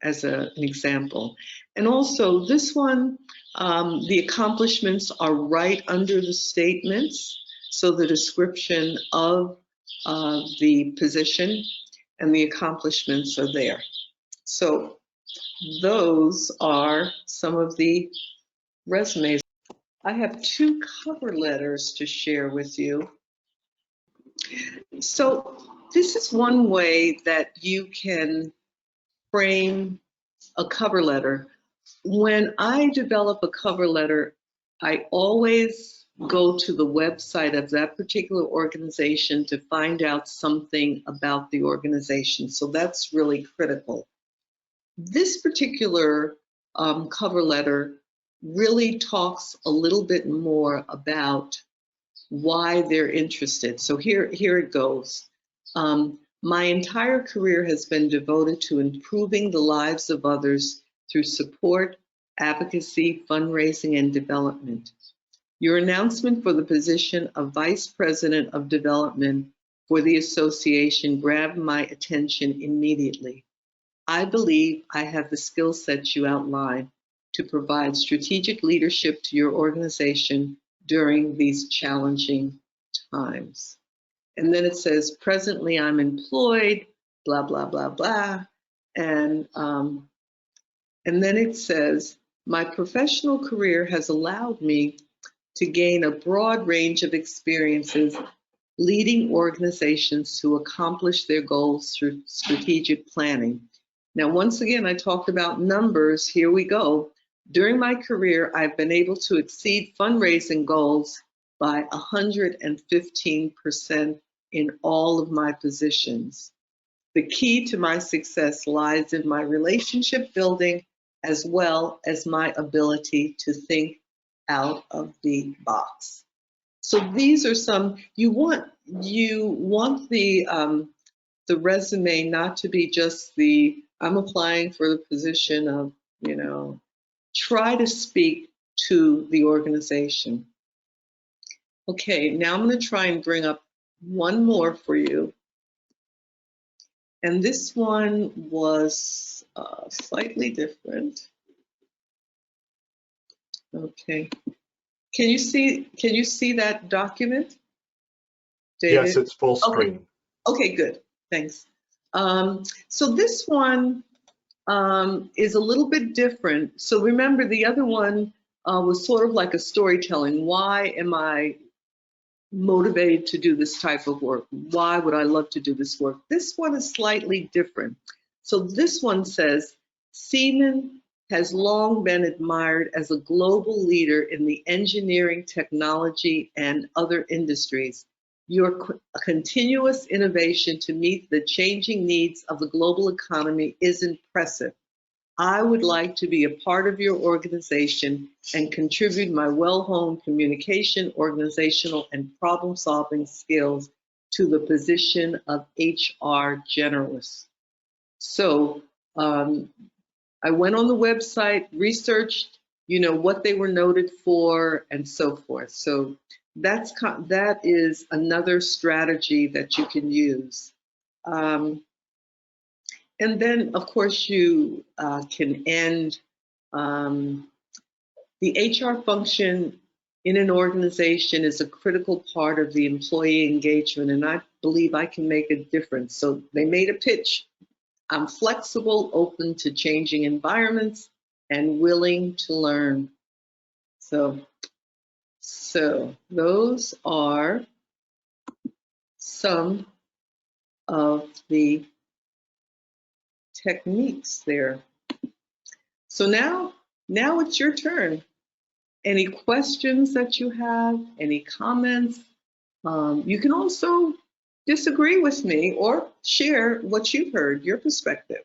as an example. And also this one, the accomplishments are right under the statements. So the description of the position and the accomplishments are there. So those are some of the resumes. I have 2 cover letters to share with you. So this is one way that you can frame a cover letter. When I develop a cover letter, I always go to the website of that particular organization to find out something about the organization. So that's really critical. This particular cover letter really talks a little bit more about why they're interested. So here it goes. My entire career has been devoted to improving the lives of others through support, advocacy, fundraising, and development. Your announcement for the position of Vice President of Development for the association grabbed my attention immediately. I believe I have the skill sets you outlined to provide strategic leadership to your organization during these challenging times. And then it says, presently I'm employed, blah, blah, blah, blah. And then it says, my professional career has allowed me to gain a broad range of experiences leading organizations to accomplish their goals through strategic planning. Now, once again, I talked about numbers. Here we go. During my career, I've been able to exceed fundraising goals by 115% in all of my positions. The key to my success lies in my relationship building as well as my ability to think out of the box. So these are some, you want the resume not to be just the, I'm applying for the position of, try to speak to the organization. Okay, now I'm going to try and bring up one more for you. And this one was slightly different. Okay. Can you see that document, David? Yes, it's full screen. Okay, good. Thanks. So this one is a little bit different. So remember, the other one was sort of like a storytelling. Why am I motivated to do this type of work? Why would I love to do this work? This one is slightly different. So this one says, Siemens has long been admired as a global leader in the engineering, technology, and other industries. Your continuous innovation to meet the changing needs of the global economy is impressive. I would like to be a part of your organization and contribute my well-honed communication, organizational, and problem-solving skills to the position of HR generalist. So I went on the website, researched, what they were noted for, and so forth. So that is another strategy that you can use. And then, of course, you can end the HR function in an organization is a critical part of the employee engagement, and I believe I can make a difference. So they made a pitch. I'm flexible, open to changing environments, and willing to learn. So those are some of the techniques there. So now it's your turn. Any questions that you have, any comments? You can also disagree with me or share what you've heard, your perspective.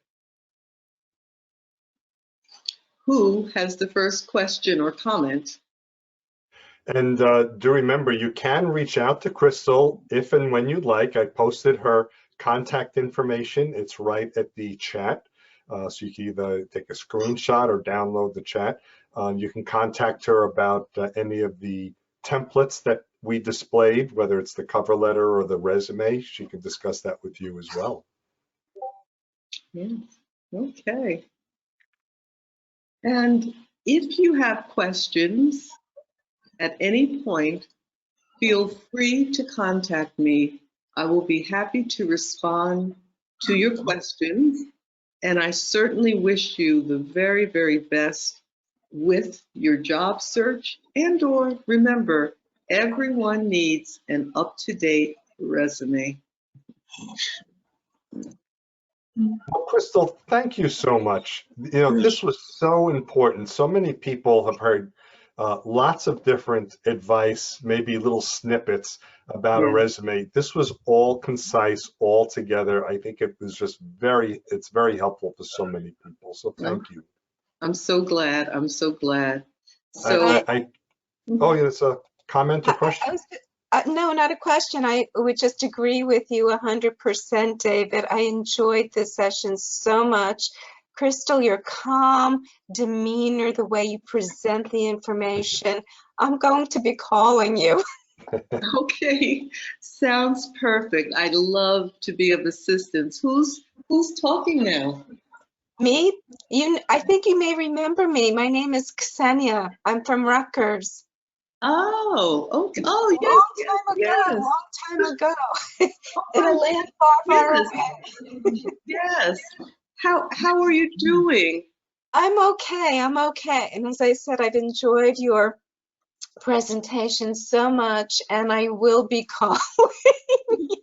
Who has the first question or comment? And do remember, you can reach out to Chrystal if and when you'd like. I posted her contact information. It's right at the chat. So you can either take a screenshot or download the chat. You can contact her about any of the templates that we displayed, whether it's the cover letter or the resume. She can discuss that with you as well. Yes. Okay. And if you have questions at any point, feel free to contact me. I will be happy to respond to your questions. And I certainly wish you the very, very best with your job search, and or remember, everyone needs an up-to-date resume. Well, Chrystal, thank you so much. This was so important. So many people have heard lots of different advice, maybe little snippets about a resume. This was all concise, all together. I think it was just it's very helpful for so many people. So thank you. I'm so glad. I'm so glad. So oh, yeah, it's a comment or question? No, not a question. I would just agree with you 100%, David. I enjoyed this session so much. Chrystal, your calm demeanor, the way you present the information, I'm going to be calling you. Okay, sounds perfect. I'd love to be of assistance. Who's talking now? Me? I think you may remember me. My name is Ksenia. I'm from Rutgers. Oh, okay. Oh, yes. Long time ago. In a land far away. Yes. How are you doing? I'm okay. And as I said, I've enjoyed your presentation so much, and I will be calling you.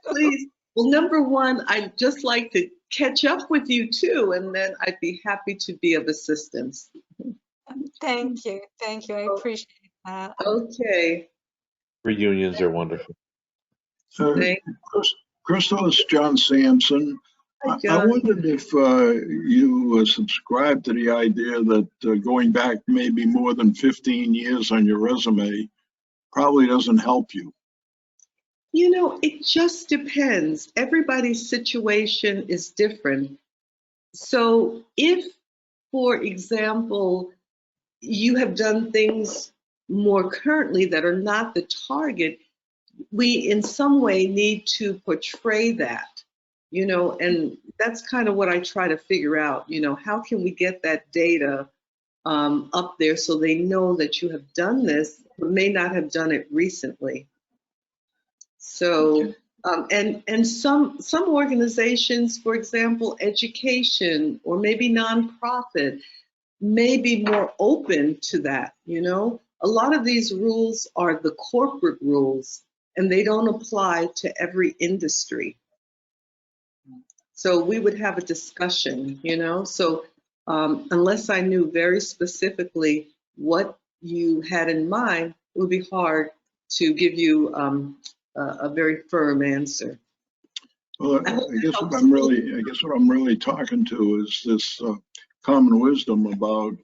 Please. Well, number one, I'd just like to catch up with you too, and then I'd be happy to be of assistance. Thank you. I appreciate that. Okay. Reunions are wonderful. Chrystal, it's John Sampson. Hi, I John. wondered if you subscribe to the idea that going back maybe more than 15 years on your resume probably doesn't help you. It just depends. Everybody's situation is different. So if, for example, you have done things more currently that are not the target, we in some way need to portray that, and that's kind of what I try to figure out, how can we get that data up there so they know that you have done this, but may not have done it recently. So, and some organizations, for example, education or maybe nonprofit, may be more open to that. A lot of these rules are the corporate rules, and they don't apply to every industry. So we would have a discussion, So unless I knew very specifically what you had in mind, it would be hard to give you a very firm answer. Well, I guess what I'm really talking to is this common wisdom about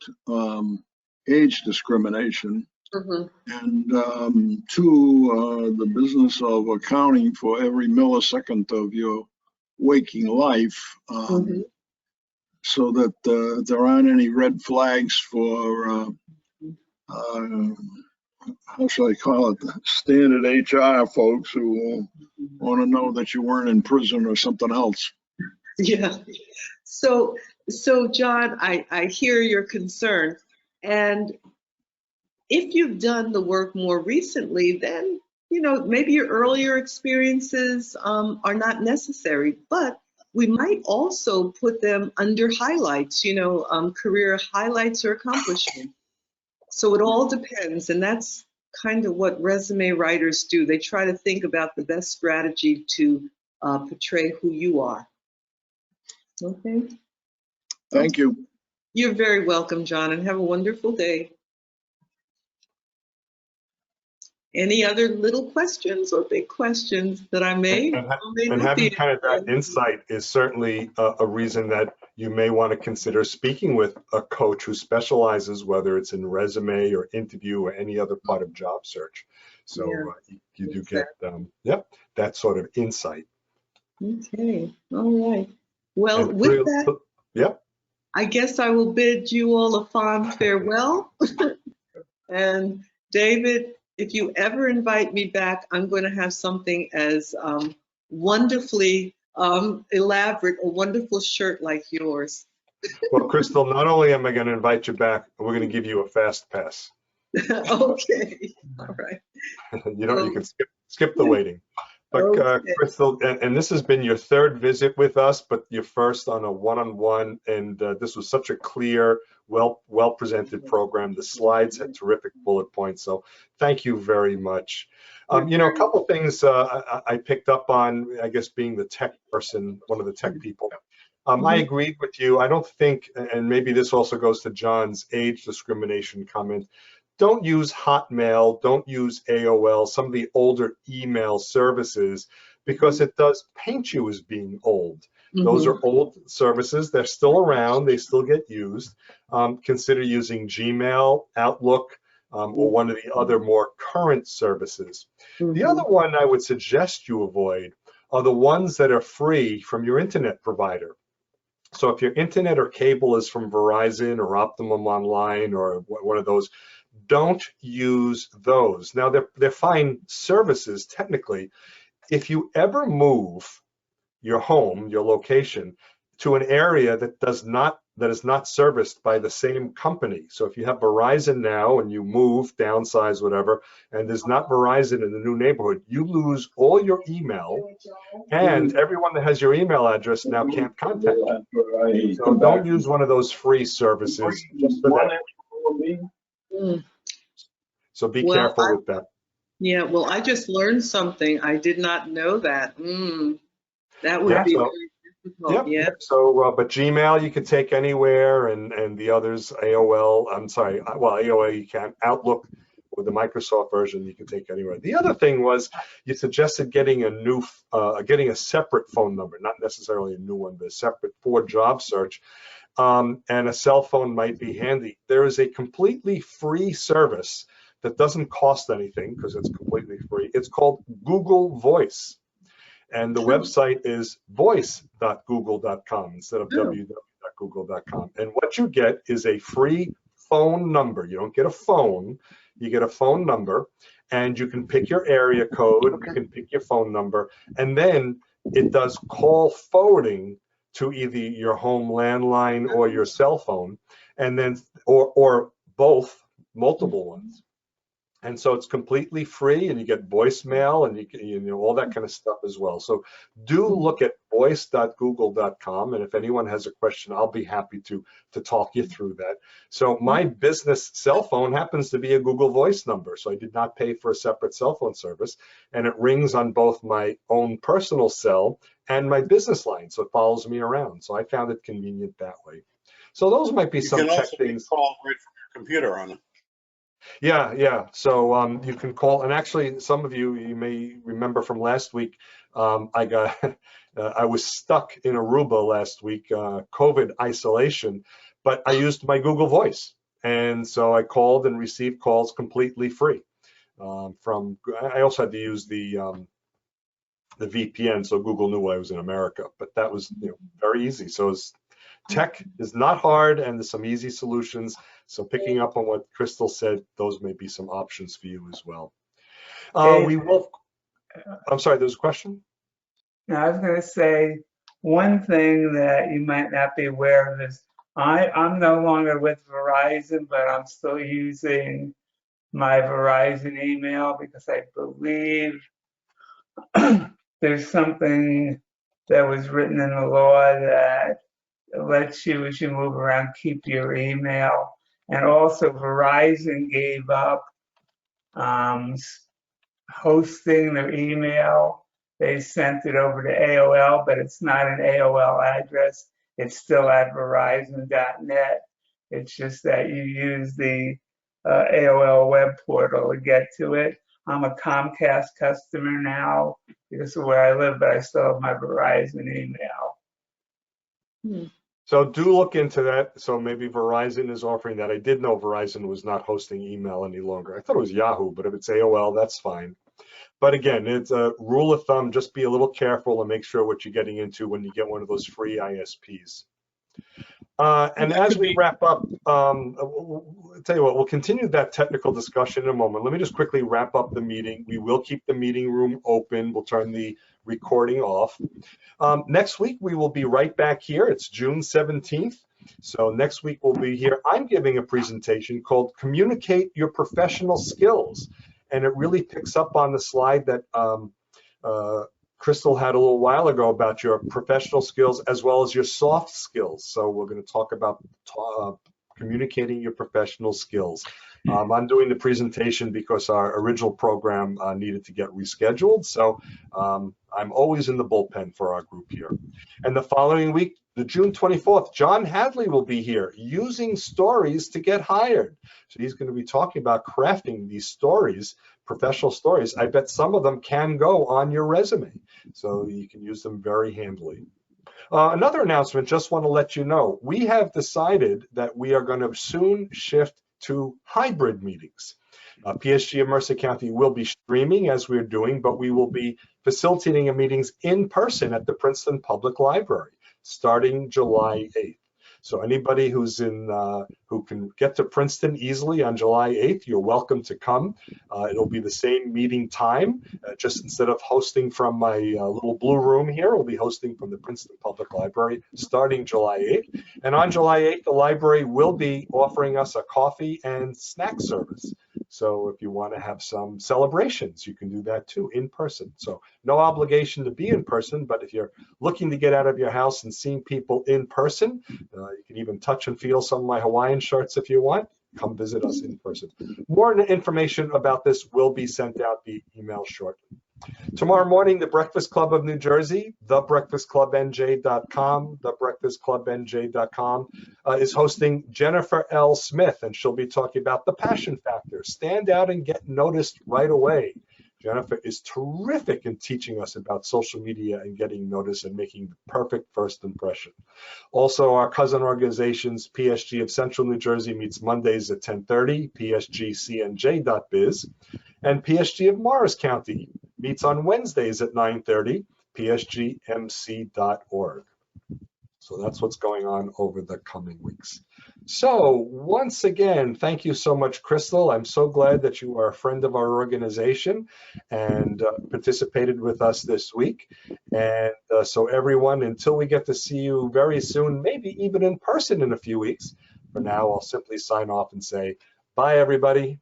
age discrimination, and the business of accounting for every millisecond of your waking life, so that there aren't any red flags for how shall I call it, the standard HR folks who want to know that you weren't in prison or something else. Yeah. So, John, I hear your concern. And if you've done the work more recently, then, maybe your earlier experiences are not necessary, but we might also put them under highlights, career highlights or accomplishments. So it all depends. And that's kind of what resume writers do. They try to think about the best strategy to portray who you are. Okay. Thank you. You're very welcome, John, and have a wonderful day. Any other little questions or big questions that I may And having kind of that insight is certainly a reason that you may want to consider speaking with a coach who specializes, whether it's in resume or interview or any other part of job search. So you do get, that sort of insight. Okay, all right. Well, with that, I guess I will bid you all a fond farewell. And David, if you ever invite me back, I'm going to have something as wonderfully elaborate, a wonderful shirt like yours. Well, Chrystal, not only am I going to invite you back, we're going to give you a fast pass. Okay, all right. You can skip the waiting. But Chrystal, and this has been your third visit with us, but your first on a one-on-one, and this was such a clear, well presented program. The slides had terrific bullet points, so thank you very much. A couple of things I picked up on, I guess being the tech person, one of the tech people. I agreed with you. I don't think, and maybe this also goes to John's age discrimination comment, don't use Hotmail, don't use AOL, some of the older email services, because it does paint you as being old. Those are old services. They're still around. They still get used. Consider using Gmail, Outlook, or one of the other more current services. The other one I would suggest you avoid are the ones that are free from your internet provider. So if your internet or cable is from Verizon or Optimum Online or one of those, don't use those. Now they're fine services technically. If you ever move your home, your location, to an area that is not serviced by the same company. So if you have Verizon now and you move, downsize, whatever, and there's not Verizon in the new neighborhood, you lose all your email, and everyone that has your email address now can't contact you. So don't use one of those free services just for that. So be careful with that. Yeah, well, I just learned something. I did not know that. That would be very difficult. Yeah. So, but Gmail you can take anywhere, and the others, AOL. I'm sorry. Well, AOL you can. Outlook with the Microsoft version you can take anywhere. The other thing was you suggested getting a separate phone number, not necessarily a new one, but a separate for job search. And a cell phone might be handy. There is a completely free service that doesn't cost anything because it's completely free. It's called Google Voice. And the website is voice.google.com instead of www.google.com. And what you get is a free phone number. You don't get a phone, you get a phone number, and you can pick your area code, you can pick your phone number, and then it does call forwarding to either your home landline or your cell phone, and then or both, multiple ones. And so it's completely free, and you get voicemail, and you know all that kind of stuff as well. So do look at voice.google.com, and if anyone has a question, I'll be happy to talk you through that. So my business cell phone happens to be a Google Voice number, so I did not pay for a separate cell phone service, and it rings on both my own personal cell and my business line, so it follows me around. So I found it convenient that way. So those might be some check things. You can also call right from your computer on it. Yeah. So you can call, and actually, some of you may remember from last week, I was stuck in Aruba last week, COVID isolation, but I used my Google Voice, and so I called and received calls completely free. I also had to use the VPN, so Google knew I was in America, but that was very easy. So tech is not hard, and there's some easy solutions. So picking up on what Chrystal said, those may be some options for you as well. I'm sorry, there's a question? No, I was going to say, one thing that you might not be aware of is I'm no longer with Verizon, but I'm still using my Verizon email because I believe there's something that was written in the law that lets you, as you move around, keep your email. And also Verizon gave up hosting their email. They sent it over to AOL, but it's not an AOL address. It's still at verizon.net. It's just that you use the AOL web portal to get to it. I'm a Comcast customer now because of where I live, but I still have my Verizon email. So do look into that. So maybe Verizon is offering that. I did know Verizon was not hosting email any longer. I thought it was Yahoo, but if it's AOL, that's fine. But again, it's a rule of thumb. Just be a little careful and make sure what you're getting into when you get one of those free ISPs. And as we wrap up, I'll tell you what, we'll continue that technical discussion in a moment. Let me just quickly wrap up the meeting. We will keep the meeting room open. We'll turn the recording off. Next week, we will be right back here. It's June 17th. So next week, we'll be here. I'm giving a presentation called Communicate Your Professional Skills. And it really picks up on the slide that Chrystal had a little while ago about your professional skills as well as your soft skills. So we're going to talk about communicating your professional skills. I'm doing the presentation because our original program needed to get rescheduled. So I'm always in the bullpen for our group here. And the following week, the June 24th, John Hadley will be here using stories to get hired. So he's going to be talking about crafting these stories, professional stories. I bet some of them can go on your resume, so you can use them very handily. Another announcement, just want to let you know, we have decided that we are going to soon shift to hybrid meetings. PSG of Mercer County will be streaming as we're doing, but we will be facilitating meetings in person at the Princeton Public Library starting July 8th. So anybody who's in, who can get to Princeton easily on July 8th, you're welcome to come. It'll be the same meeting time, just instead of hosting from my little blue room here, we'll be hosting from the Princeton Public Library starting July 8th. And on July 8th, the library will be offering us a coffee and snack service. So if you want to have some celebrations, you can do that too in person. So no obligation to be in person, but if you're looking to get out of your house and seeing people in person, you can even touch and feel some of my Hawaiian shirts if you want. Come visit us in person. More information about this will be sent out via email shortly. Tomorrow morning, the Breakfast Club of New Jersey, thebreakfastclubnj.com, thebreakfastclubnj.com, is hosting Jennifer L. Smith, and she'll be talking about the passion factor. Stand out and get noticed right away. Jennifer is terrific in teaching us about social media and getting noticed and making the perfect first impression. Also, our cousin organizations, PSG of Central New Jersey meets Mondays at 10:30, psgcnj.biz, and PSG of Morris County meets on Wednesdays at 9:30, psgmc.org. So that's what's going on over the coming weeks. So once again, thank you so much, Chrystal. I'm so glad that you are a friend of our organization and participated with us this week. And so everyone, until we get to see you very soon, maybe even in person in a few weeks, for now, I'll simply sign off and say, bye, everybody.